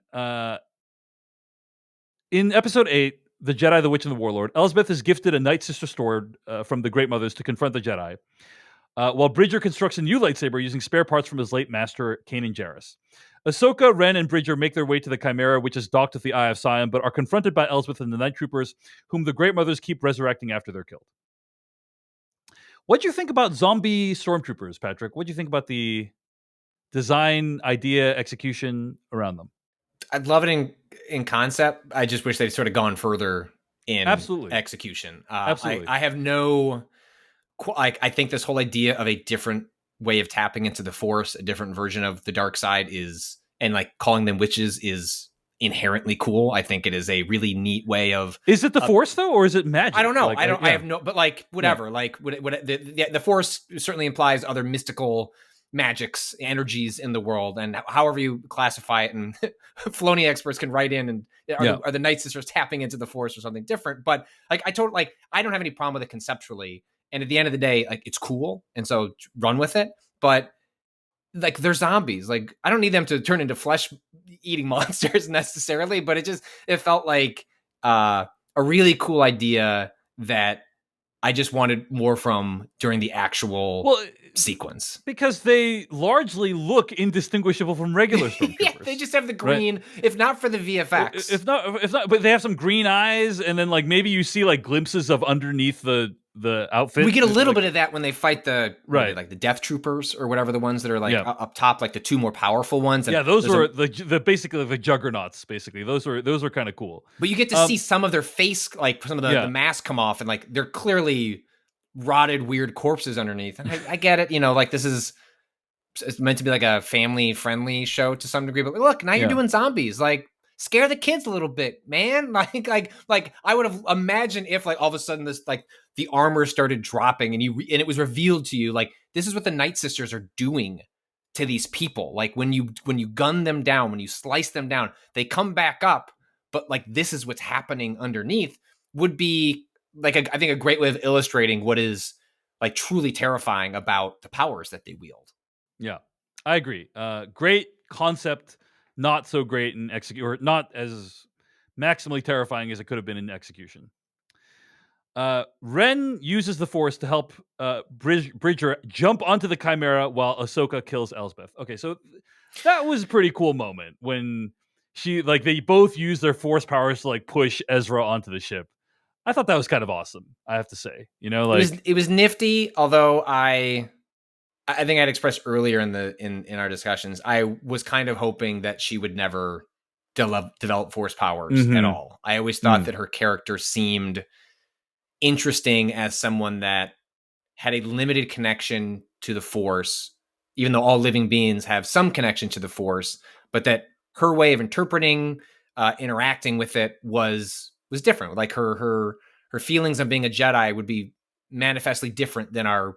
Speaker 1: In episode 8, The Jedi, the Witch, and the Warlord, Elsbeth is gifted a Night Sister sword from the Great Mothers to confront the Jedi, while Bridger constructs a new lightsaber using spare parts from his late master, Kanan Jarrus. Ahsoka, Ren, and Bridger make their way to the Chimera, which is docked with the Eye of Sion, but are confronted by Elsbeth and the Night Troopers, whom the Great Mothers keep resurrecting after they're killed. What do you think about zombie stormtroopers, Patrick? What do you think about the design, idea, execution around them?
Speaker 2: I'd love it in concept. I just wish they'd sort of gone further in execution.
Speaker 1: Absolutely.
Speaker 2: I have no. I think this whole idea of a different way of tapping into the Force, a different version of the dark side is, and like calling them witches is inherently cool. I think it is a really neat way of.
Speaker 1: Is it the Force though, or is it magic?
Speaker 2: I don't know.
Speaker 1: Like,
Speaker 2: I don't.
Speaker 1: yeah.
Speaker 2: I have no. But like whatever. Yeah. Like the Force certainly implies other mystical magics, energies in the world, and however you classify it, and Filoni experts can write in and are the Night Sisters tapping into the Force or something different. But like I don't have any problem with it conceptually. And at the end of the day, like it's cool, and so run with it. But like they're zombies. Like I don't need them to turn into flesh-eating monsters necessarily, but it felt like a really cool idea that I just wanted more from during the actual sequence.
Speaker 1: Because they largely look indistinguishable from regular stormtroopers.
Speaker 2: Yeah, they just have the green, right? If not for the VFX.
Speaker 1: If not, but they have some green eyes, and then like maybe you see like glimpses of underneath the outfit.
Speaker 2: We get a little bit of that when they fight the
Speaker 1: right,
Speaker 2: like the Death Troopers or whatever, the ones that are like up top, like the two more powerful ones. And
Speaker 1: those were the basically the juggernauts. Basically, those were kind of cool.
Speaker 2: But you get to see some of their face, like some of the mask come off, and like they're clearly rotted, weird corpses underneath. And I get it, like it's meant to be like a family-friendly show to some degree. But look, now you're doing zombies, like. Scare the kids a little bit, man. Like I would have imagined if like all of a sudden this like the armor started dropping and it was revealed to you like this is what the Night Sisters are doing to these people. Like when you gun them down, when you slice them down, they come back up. But like this is what's happening underneath would be like I think a great way of illustrating what is like truly terrifying about the powers that they wield.
Speaker 1: Yeah, I agree. Great concept. Not so great in execution, or not as maximally terrifying as it could have been in execution. Ren uses the Force to help Bridger jump onto the Chimera while Ahsoka kills Elsbeth. Okay, so that was a pretty cool moment when they both use their Force powers to like push Ezra onto the ship. I thought that was kind of awesome, I have to say.
Speaker 2: It was nifty, although I think I'd expressed earlier in our discussions, I was kind of hoping that she would never develop Force powers at all. I always thought that her character seemed interesting as someone that had a limited connection to the Force, even though all living beings have some connection to the Force, but that her way of interpreting, interacting with it was different. Like her feelings of being a Jedi would be manifestly different than our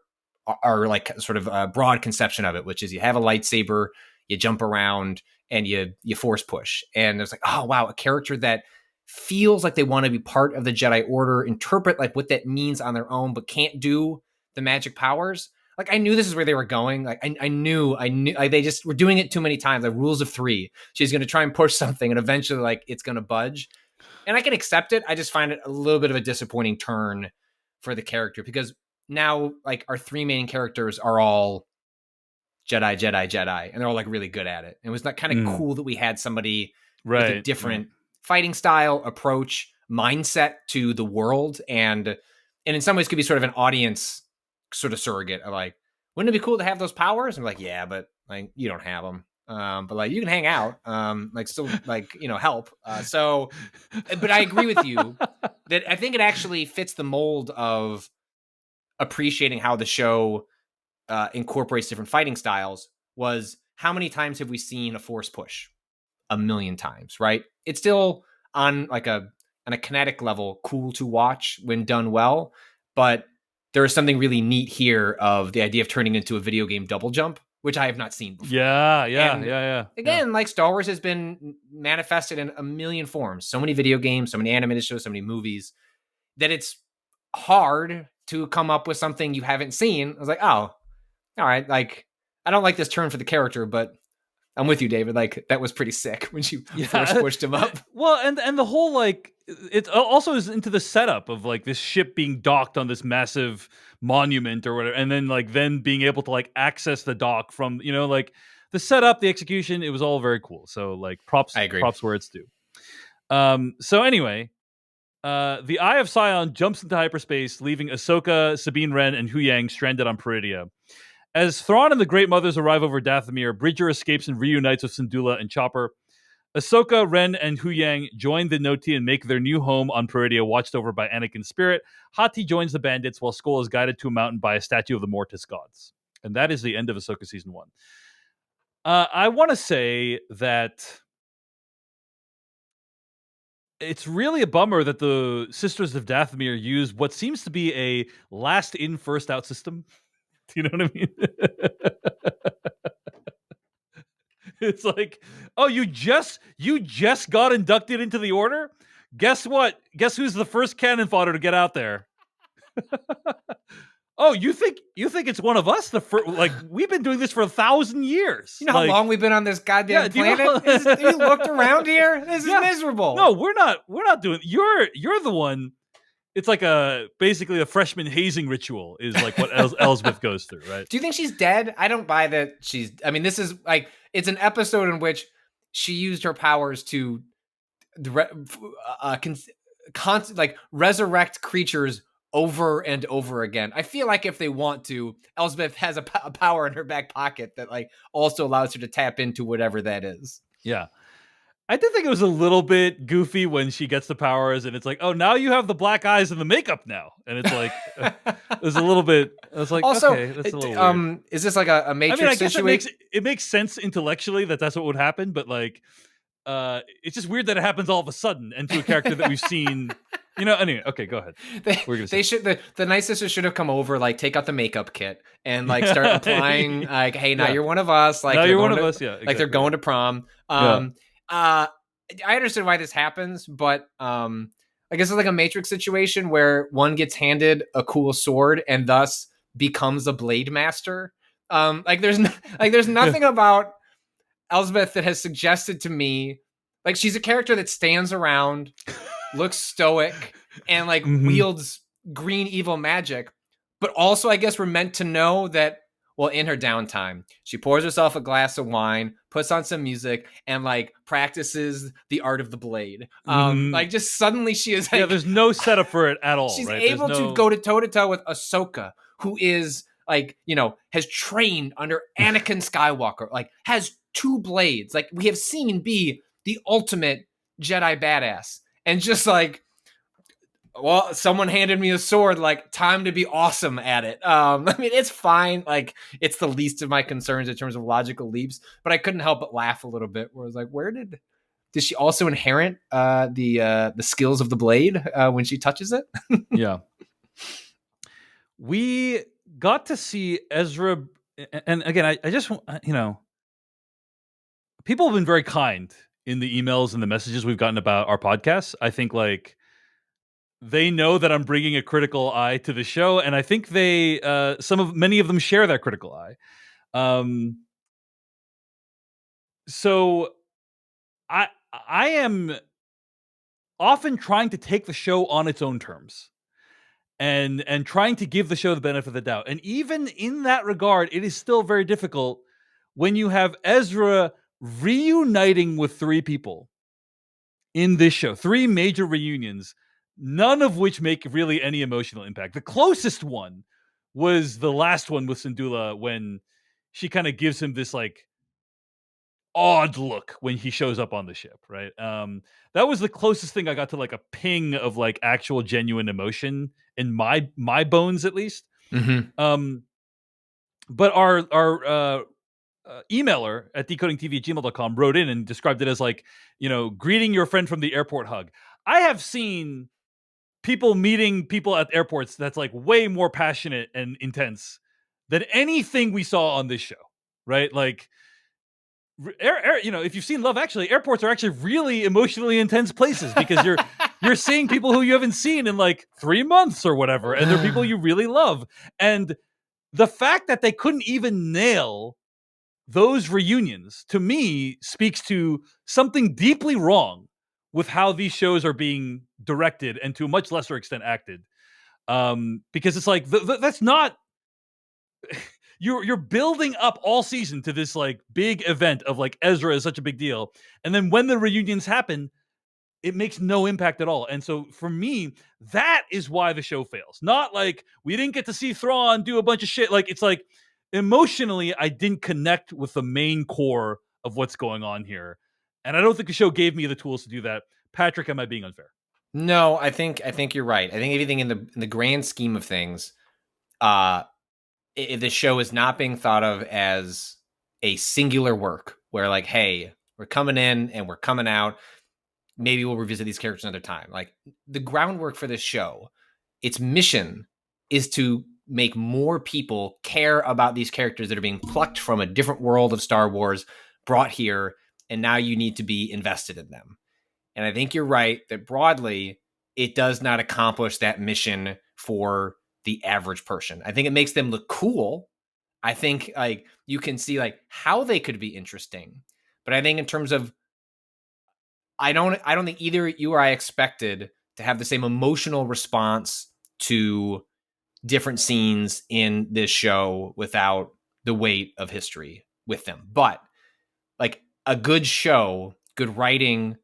Speaker 2: like sort of broad conception of it, which is you have a lightsaber, you jump around, and you Force push. And it's like, oh wow, a character that feels like they want to be part of the Jedi Order, interpret like what that means on their own, but can't do the magic powers. Like I knew this is where they were going. Like I knew like, they just were doing it too many times. Like rules of three. She's going to try and push something, and eventually like it's going to budge. And I can accept it. I just find it a little bit of a disappointing turn for the character because now like our three main characters are all Jedi, and they're all like really good at it. And it was not kind of cool that we had somebody with a different fighting style, approach, mindset to the world, and in some ways could be sort of an audience sort of surrogate of like, wouldn't it be cool to have those powers? And I'm like, yeah, but like you don't have them. But like you can hang out, like still like help. So, but I agree with you that I think it actually fits the mold of appreciating how the show incorporates different fighting styles. Was how many times have we seen a Force push? 1,000,000 times, right? It's still on like on a kinetic level cool to watch when done well, but there is something really neat here of the idea of turning into a video game double jump, which I have not seen before.
Speaker 1: Yeah.
Speaker 2: Again, like Star Wars has been manifested in 1,000,000 forms. So many video games, so many animated shows, so many movies, that it's hard to come up with something you haven't seen. I was like, oh, all right. Like, I don't like this turn for the character, but I'm with you, David. Like, that was pretty sick when she first pushed him up.
Speaker 1: Well, and the whole, like, it also is into the setup of, like, this ship being docked on this massive monument or whatever, and then being able to, like, access the dock from, like, the setup, the execution, it was all very cool. So, like, props where it's due. So anyway, the Eye of Sion jumps into hyperspace, leaving Ahsoka, Sabine Wren, and Huyang stranded on Peridia. As Thrawn and the Great Mothers arrive over Dathomir, Bridger escapes and reunites with Syndulla and Chopper. Ahsoka, Ren, and Huyang join the Noti and make their new home on Peridia, watched over by Anakin's spirit. Hati joins the bandits, while Skoll is guided to a mountain by a statue of the Mortis gods. And that is the end of Ahsoka season 1. I want to say that it's really a bummer that the Sisters of Dathomir use what seems to be a last in, first out system. Do you know what I mean? It's like, oh, you just got inducted into the order? Guess what? Guess who's the first cannon fodder to get out there? Oh, you think it's one of us? Like, we've been doing this for 1,000 years.
Speaker 2: You know how
Speaker 1: like,
Speaker 2: long we've been on this goddamn
Speaker 1: do you know-
Speaker 2: planet? Have you looked around here? This is
Speaker 1: Yeah.
Speaker 2: miserable.
Speaker 1: No, we're not doing. You're the one. It's like basically a freshman hazing ritual is like what Elsbeth goes through, right?
Speaker 2: Do you think she's dead? I don't buy that she's. I mean, this is like it's an episode in which she used her powers to like resurrect creatures over and over again. I feel like if they want to, Elsbeth has a power in her back pocket that like also allows her to tap into whatever that is.
Speaker 1: Yeah. I did think it was a little bit goofy when she gets the powers and it's like, oh, now you have the black eyes and the makeup now. And it's like, it was a little bit, I was like,
Speaker 2: also,
Speaker 1: okay, that's a little weird.
Speaker 2: Is this like a Matrix
Speaker 1: I mean, I guess
Speaker 2: situation?
Speaker 1: it makes sense intellectually that that's what would happen, but like, it's just weird that it happens all of a sudden and to a character that we've seen. Anyway, okay, go ahead.
Speaker 2: They should the Night Sisters should have come over, like take out the makeup kit and like start applying like, hey, now you're one of us. Like
Speaker 1: now you're one of us. Yeah,
Speaker 2: exactly. Like they're going to prom. I understand why this happens, but I guess it's like a Matrix situation where one gets handed a cool sword and thus becomes a blade master. Like there's nothing about Elsbeth that has suggested to me, like she's a character that stands around, looks stoic, and like wields green evil magic. But also, I guess we're meant to know that, well, in her downtime, she pours herself a glass of wine, puts on some music, and like practices the art of the blade. Like just suddenly she is like,
Speaker 1: there's no setup for it at all.
Speaker 2: She's
Speaker 1: right?
Speaker 2: able to go to toe to toe with Ahsoka, who is like, has trained under Anakin Skywalker, like has 2 blades. Like we have seen be the ultimate Jedi badass. And just like, well, someone handed me a sword, like time to be awesome at it. I mean, it's fine. Like it's the least of my concerns in terms of logical leaps, but I couldn't help but laugh a little bit where I was like, did she also inherit the skills of the blade when she touches it?
Speaker 1: Yeah. We got to see Ezra, and again, I just, people have been very kind in the emails and the messages we've gotten about our podcast. I think like they know that I'm bringing a critical eye to the show, and I think they, many of them share that critical eye. So I am often trying to take the show on its own terms. And trying to give the show the benefit of the doubt. And even in that regard, it is still very difficult when you have Ezra reuniting with 3 people in this show, 3 major reunions, none of which make really any emotional impact. The closest one was the last one with Syndulla when she kind of gives him this like odd look when he shows up on the ship, right? That was the closest thing I got to like a ping of like actual genuine emotion in my bones, at least. But our emailer at decodingtv@gmail.com wrote in and described it as like, greeting your friend from the airport hug. I have seen people meeting people at airports that's like way more passionate and intense than anything we saw on this show, right? Like, if you've seen Love Actually, airports are actually really emotionally intense places because you're seeing people who you haven't seen in like 3 months or whatever, and they're people you really love. And the fact that they couldn't even nail those reunions, to me, speaks to something deeply wrong with how these shows are being directed and to a much lesser extent acted. Because it's like that's not. You're building up all season to this like big event of like Ezra is such a big deal, and then when the reunions happen, it makes no impact at all. And so for me, that is why the show fails. Not like we didn't get to see Thrawn do a bunch of shit. Like it's like emotionally, I didn't connect with the main core of what's going on here, and I don't think the show gave me the tools to do that. Patrick, am I being unfair?
Speaker 2: No, I think you're right. I think everything in the grand scheme of things, the show is not being thought of as a singular work where like, hey, we're coming in and we're coming out. Maybe we'll revisit these characters another time. Like the groundwork for this show, its mission is to make more people care about these characters that are being plucked from a different world of Star Wars, brought here, and now you need to be invested in them. And I think you're right that broadly, it does not accomplish that mission for the average person. I think it makes them look cool. I think like you can see like how they could be interesting. But I think in terms of I don't think either you or I expected to have the same emotional response to different scenes in this show without the weight of history with them. But like a good show, good writing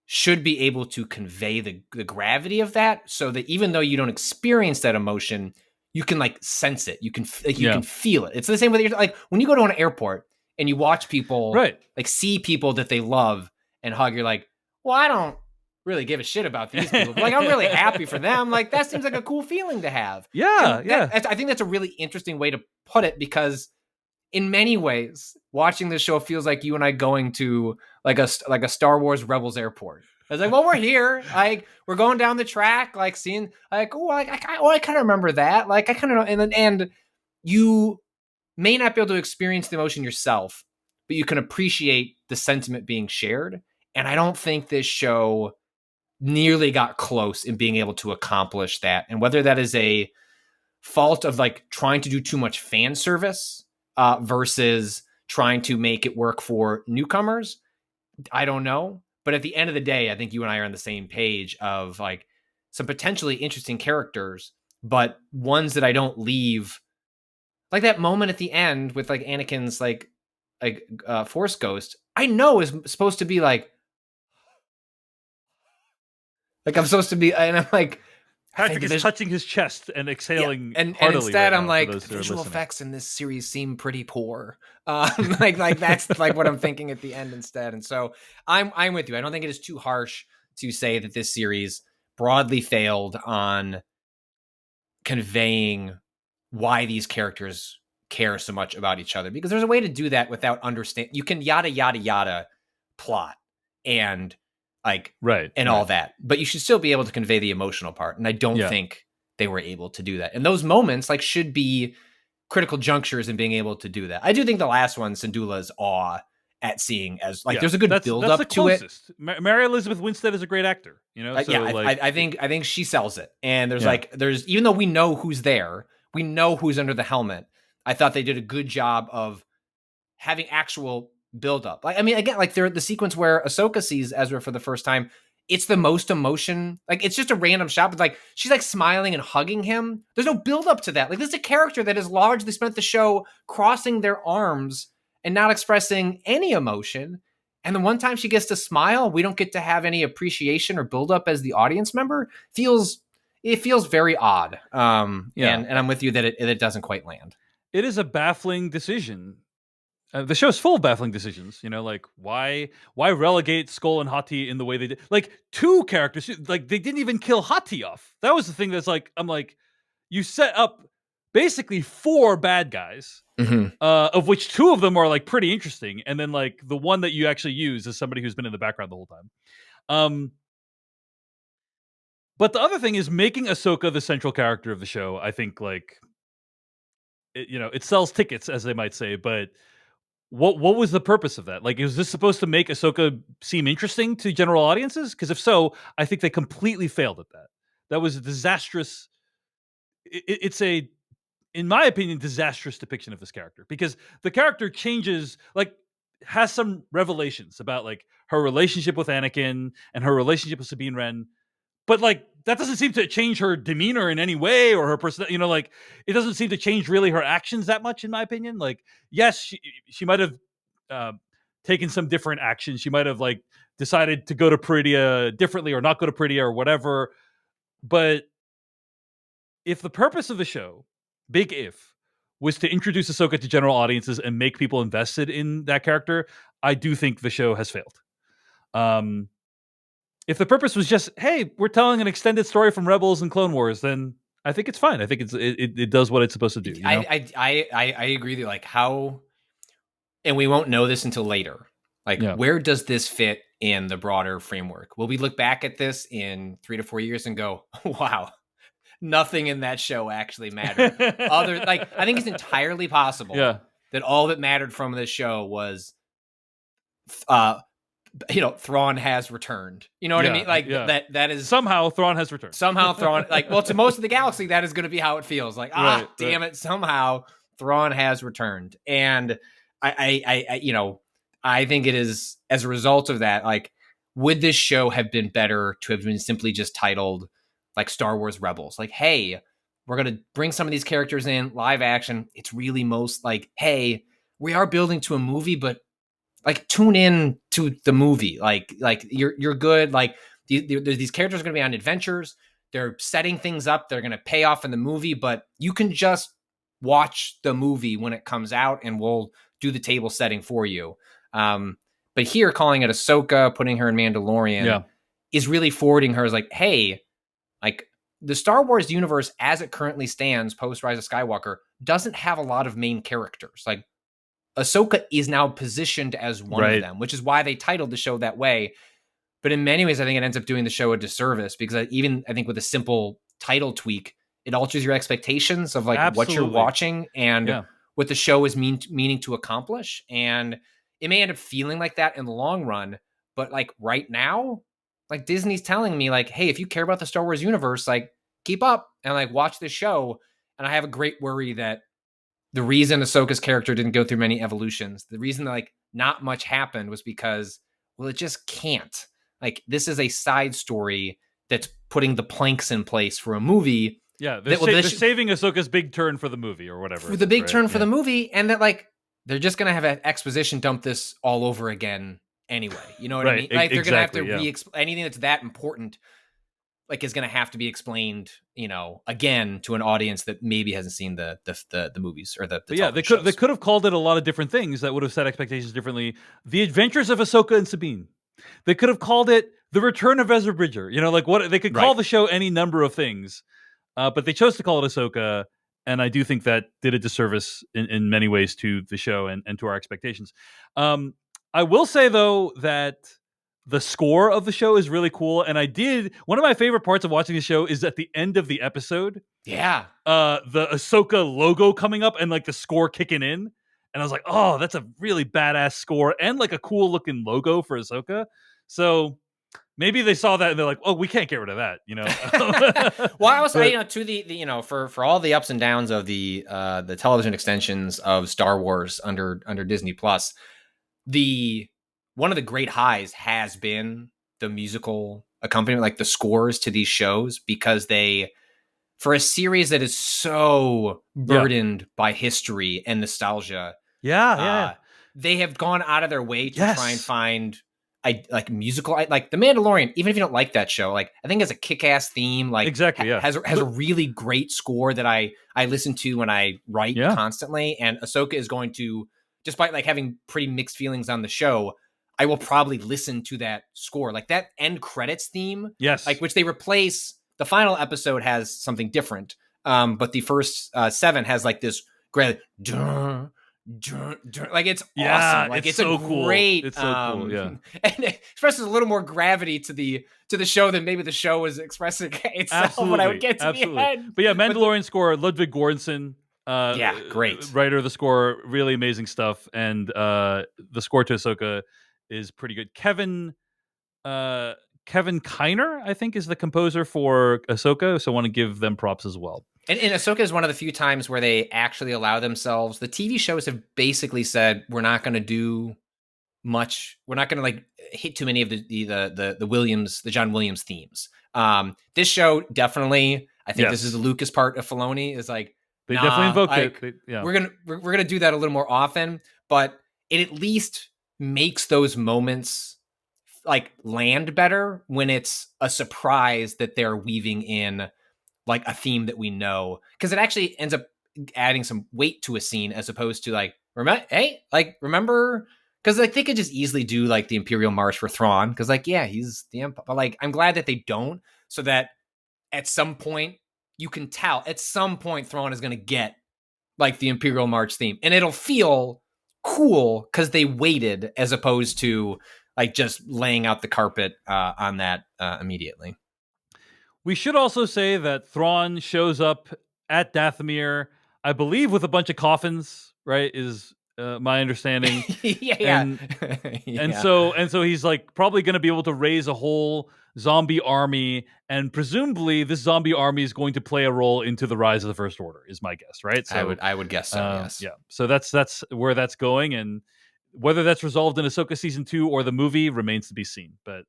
Speaker 2: should be able to convey the gravity of that so that even though you don't experience that emotion, you can like sense it. You can like, you can feel it. It's the same with like when you go to an airport and you watch people like see people that they love and hug, you're like, well, I don't really give a shit about these people. But, like I'm really happy for them. Like that seems like a cool feeling to have. I think that's a really interesting way to put it because in many ways, watching this show feels like you and I going to like a Star Wars Rebels airport. I was like, well, we're here. Like, we're going down the track, like seeing, like, oh, I kind of remember that. Like, I kind of know, and you may not be able to experience the emotion yourself, but you can appreciate the sentiment being shared. And I don't think this show nearly got close in being able to accomplish that. And whether that is a fault of like trying to do too much fan service versus trying to make it work for newcomers, I don't know. But at the end of the day, I think you and I are on the same page of like some potentially interesting characters, but ones that I don't leave. Like that moment at the end with like Anakin's like Force Ghost, I know is supposed to be like I'm supposed to be, and I'm like,
Speaker 1: Patrick is touching his chest and exhaling
Speaker 2: and
Speaker 1: right
Speaker 2: instead I'm like,
Speaker 1: the
Speaker 2: visual effects in this series seem pretty poor. Like that's like what I'm thinking at the end instead. And so I'm with you. I don't think it is too harsh to say that this series broadly failed on conveying why these characters care so much about each other, because there's a way to do that without you can yada yada yada plot and like all that, but you should still be able to convey the emotional part, and I don't think they were able to do that. And those moments like should be critical junctures in being able to do that. I do think the last one, Syndulla's awe at seeing as like there's a good build up to it.
Speaker 1: Mary Elizabeth Winstead is a great actor, you know. So,
Speaker 2: I think she sells it. And there's even though we know who's there, we know who's under the helmet. I thought they did a good job of having actual build up. Like I mean, again, like the sequence where Ahsoka sees Ezra for the first time. It's the most emotion. Like it's just a random shot, but like she's like smiling and hugging him. There's no build up to that. Like this is a character that has largely spent the show crossing their arms and not expressing any emotion. And the one time she gets to smile, we don't get to have any appreciation or build up as the audience member. It feels very odd. And I'm with you that it doesn't quite land.
Speaker 1: It is a baffling decision. The show's full of baffling decisions, you know, like why relegate Skull and Hati in the way they did? Like two characters, like they didn't even kill Hati off. That was the thing that's like, I'm like, you set up basically 4 bad guys, of which 2 of them are like pretty interesting, and then like the one that you actually use is somebody who's been in the background the whole time. But the other thing is making Ahsoka the central character of the show. I think like, it sells tickets, as they might say, but. What was the purpose of that? Like, is this supposed to make Ahsoka seem interesting to general audiences? Because if so, I think they completely failed at that. That was a disastrous. It's a, in my opinion, disastrous depiction of this character, because the character changes, like, has some revelations about like her relationship with Anakin and her relationship with Sabine Wren, but like that doesn't seem to change her demeanor in any way or her person. Like it doesn't seem to change really her actions that much, in my opinion. Like, yes, she might have taken some different actions. She might have like decided to go to Peridia differently or not go to Peridia or whatever. But if the purpose of the show, big if, was to introduce Ahsoka to general audiences and make people invested in that character, I do think the show has failed. If the purpose was just, hey, we're telling an extended story from Rebels and Clone Wars, then I think it's fine. I think it does what it's supposed to do. You know?
Speaker 2: I agree with you. Like how, and we won't know this until later. Like,
Speaker 1: Yeah.
Speaker 2: where does this fit in the broader framework? Will we look back at this in 3 to 4 years and go, wow, nothing in that show actually mattered? Other, like, I think it's entirely possible
Speaker 1: Yeah.
Speaker 2: that all that mattered from this show was, uh, Thrawn has returned. You know what I mean? Like that is
Speaker 1: somehow Thrawn has returned.
Speaker 2: Somehow Thrawn, like, well, to most of the galaxy, that is going to be how it feels. Like, damn it, somehow Thrawn has returned, and I think it is as a result of that. Like, would this show have been better to have been simply just titled like Star Wars Rebels? Like, hey, we're going to bring some of these characters in live action. It's really most like, hey, we are building to a movie, but like tune in to the movie. Like you're good. Like these characters are going to be on adventures. They're setting things up. They're going to pay off in the movie, but you can just watch the movie when it comes out, and we'll do the table setting for you. But here, calling it Ahsoka, putting her in Mandalorian, is really forwarding her as like, hey, like the Star Wars universe as it currently stands post Rise of Skywalker doesn't have a lot of main characters. Like Ahsoka is now positioned as one of them, which is why they titled the show that way. But in many ways, I think it ends up doing the show a disservice because I think with a simple title tweak, it alters your expectations of like what you're watching and what the show is meaning to accomplish. And it may end up feeling like that in the long run. But like right now, like Disney's telling me like, hey, if you care about the Star Wars universe, like keep up and like watch this show. And I have a great worry that the reason Ahsoka's character didn't go through many evolutions, the reason that like not much happened was because, well, it just can't. Like this is a side story that's putting the planks in place for a movie.
Speaker 1: Yeah, they're saving Ahsoka's big turn for the movie or whatever.
Speaker 2: For the big turn for the movie, and that like they're just gonna have an exposition dump this all over again anyway. You know what I mean? Like they're gonna have to anything that's that important. Like is going to have to be explained, again to an audience that maybe hasn't seen the movies or the
Speaker 1: they could have called it a lot of different things that would have set expectations differently. The Adventures of Ahsoka and Sabine. They could have called it The Return of Ezra Bridger. Like what they could call the show any number of things, but they chose to call it Ahsoka, and I do think that did a disservice in many ways to the show and to our expectations. I will say though that the score of the show is really cool. And one of my favorite parts of watching the show is at the end of the episode.
Speaker 2: Yeah.
Speaker 1: The Ahsoka logo coming up and like the score kicking in. And I was like, oh, that's a really badass score and like a cool looking logo for Ahsoka. So maybe they saw that and they're like, oh, we can't get rid of that,
Speaker 2: Well, I was saying, to the for all the ups and downs of the television extensions of Star Wars under Disney Plus, one of the great highs has been the musical accompaniment, like the scores to these shows, because for a series that is so burdened by history and nostalgia, they have gone out of their way to try and find musical, like The Mandalorian. Even if you don't like that show, like I think it's a kick-ass theme, like has a really great score that I listen to when I write constantly. And Ahsoka is going to, despite like having pretty mixed feelings on the show, I will probably listen to that score, like that end credits theme, like which they replace. The final episode has something different, but the first 7 has like this great, like it's awesome, like it's so great,
Speaker 1: it's so cool,
Speaker 2: and it expresses a little more gravity to the show than maybe the show was expressing itself when I would get to the end.
Speaker 1: But Mandalorian score, Ludwig Göransson.
Speaker 2: Great
Speaker 1: writer of the score, really amazing stuff, and the score to Ahsoka is pretty good. Kevin Kiner, I think, is the composer for Ahsoka, so I want to give them props as well.
Speaker 2: And Ahsoka is one of the few times where they actually allow themselves. The TV shows have basically said we're not going to do much. We're not going to like hit too many of the John Williams themes. This show definitely. I think this is the Lucas part of Filoni is like.
Speaker 1: They definitely invoked it.
Speaker 2: We're gonna do that a little more often, but it at least makes those moments like land better when it's a surprise that they're weaving in like a theme that we know, because it actually ends up adding some weight to a scene as opposed to like remember, because like they could just easily do like the Imperial March for Thrawn because like he's the Empire, but like I'm glad that they don't, so that at some point you can tell at some point Thrawn is going to get like the Imperial March theme, and it'll feel cool because they waited as opposed to like just laying out the carpet on that immediately.
Speaker 1: We should also say that Thrawn shows up at Dathomir, I believe, with a bunch of coffins. Right, is my understanding.
Speaker 2: Yeah.
Speaker 1: And so he's like probably going to be able to raise a whole zombie army, and presumably this zombie army is going to play a role into the rise of the First Order, is my guess, right? So
Speaker 2: I would guess so. Yes.
Speaker 1: Yeah. So that's where that's going, and whether that's resolved in Ahsoka season 2 or the movie remains to be seen. But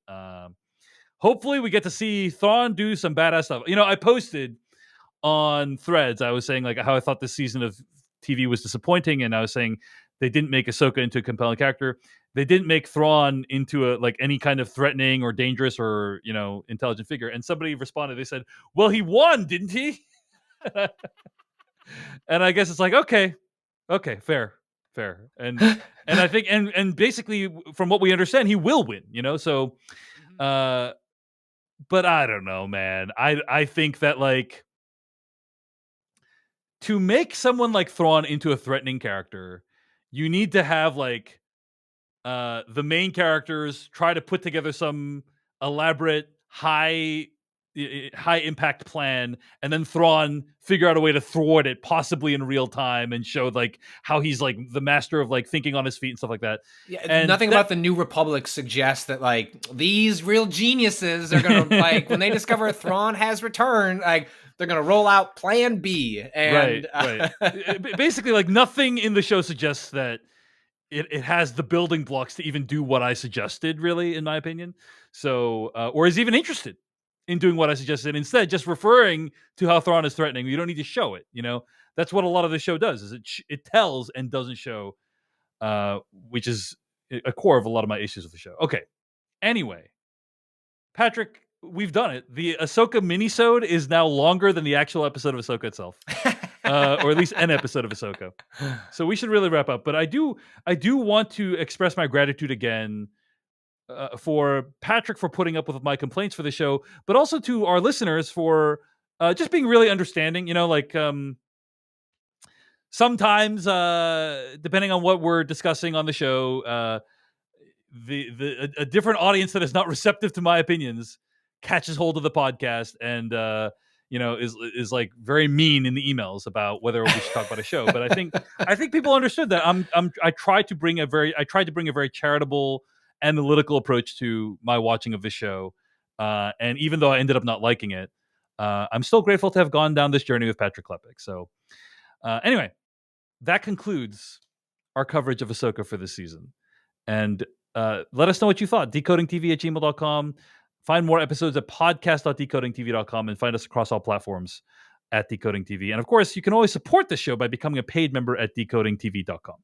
Speaker 1: hopefully we get to see Thrawn do some badass stuff. You know, I posted on Threads, I was saying like how I thought this season of TV was disappointing, and I was saying they didn't make Ahsoka into a compelling character. They didn't make Thrawn into a like any kind of threatening or dangerous or, you know, intelligent figure. And somebody responded, they said, "Well, he won, didn't he?" And I guess it's like, okay, fair. And I think and basically from what we understand, he will win, you know? So but I don't know, man. I think that like to make someone like Thrawn into a threatening character, you need to have like the main characters try to put together some elaborate high impact plan, and then Thrawn figure out a way to thwart it, possibly in real time, and show like how he's like the master of like thinking on his feet and stuff like that.
Speaker 2: Yeah,
Speaker 1: and
Speaker 2: nothing about the New Republic suggests that like these real geniuses are gonna like when they discover Thrawn has returned, like they're gonna roll out Plan B. And
Speaker 1: right. Basically, like nothing in the show suggests that it has the building blocks to even do what I suggested, really, in my opinion. So, or is even interested in doing what I suggested. Instead, just referring to how Thrawn is threatening. You don't need to show it. You know, that's what a lot of the show does. Is it tells and doesn't show, which is a core of a lot of my issues with the show. Okay. Anyway, Patrick, we've done it. The Ahsoka minisode is now longer than the actual episode of Ahsoka itself. Or at least an episode of Ahsoka. So we should really wrap up. But I do want to express my gratitude again for Patrick for putting up with my complaints for the show, but also to our listeners for just being really understanding. You know, like sometimes depending on what we're discussing on the show, a different audience that is not receptive to my opinions catches hold of the podcast and you know is like very mean in the emails about whether we should talk about a show. But I think people understood that I tried to bring a very charitable, analytical approach to my watching of this show, and even though I ended up not liking it, I'm still grateful to have gone down this journey with Patrick Klepek. So anyway, that concludes our coverage of Ahsoka for this season. And let us know what you thought. decodingtv@gmail.com. Find more episodes at podcast.decodingtv.com and find us across all platforms at Decoding TV. And of course, you can always support the show by becoming a paid member at decodingtv.com.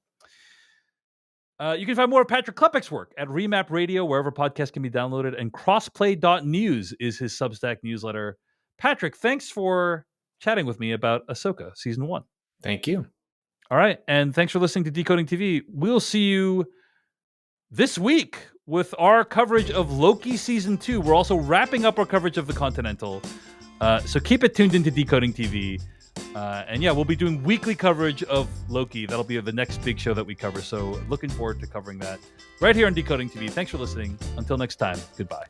Speaker 1: You can find more of Patrick Klepek's work at Remap Radio, wherever podcasts can be downloaded, and crossplay.news is his Substack newsletter. Patrick, thanks for chatting with me about Ahsoka Season 1.
Speaker 2: Thank you.
Speaker 1: All right, and thanks for listening to Decoding TV. We'll see you this week with our coverage of Loki Season 2. We're also wrapping up our coverage of The Continental. So keep it tuned into Decoding TV. And yeah, we'll be doing weekly coverage of Loki. That'll be the next big show that we cover. So looking forward to covering that right here on Decoding TV. Thanks for listening. Until next time, goodbye.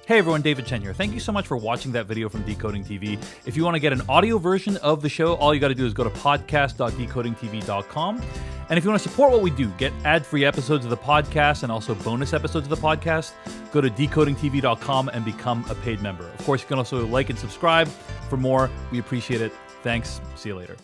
Speaker 1: Hey everyone, David Chen here. Thank you so much for watching that video from Decoding TV. If you want to get an audio version of the show, all you got to do is go to podcast.decodingtv.com. And if you want to support what we do, get ad-free episodes of the podcast and also bonus episodes of the podcast, go to decodingtv.com and become a paid member. Of course, you can also like and subscribe for more. We appreciate it. Thanks. See you later.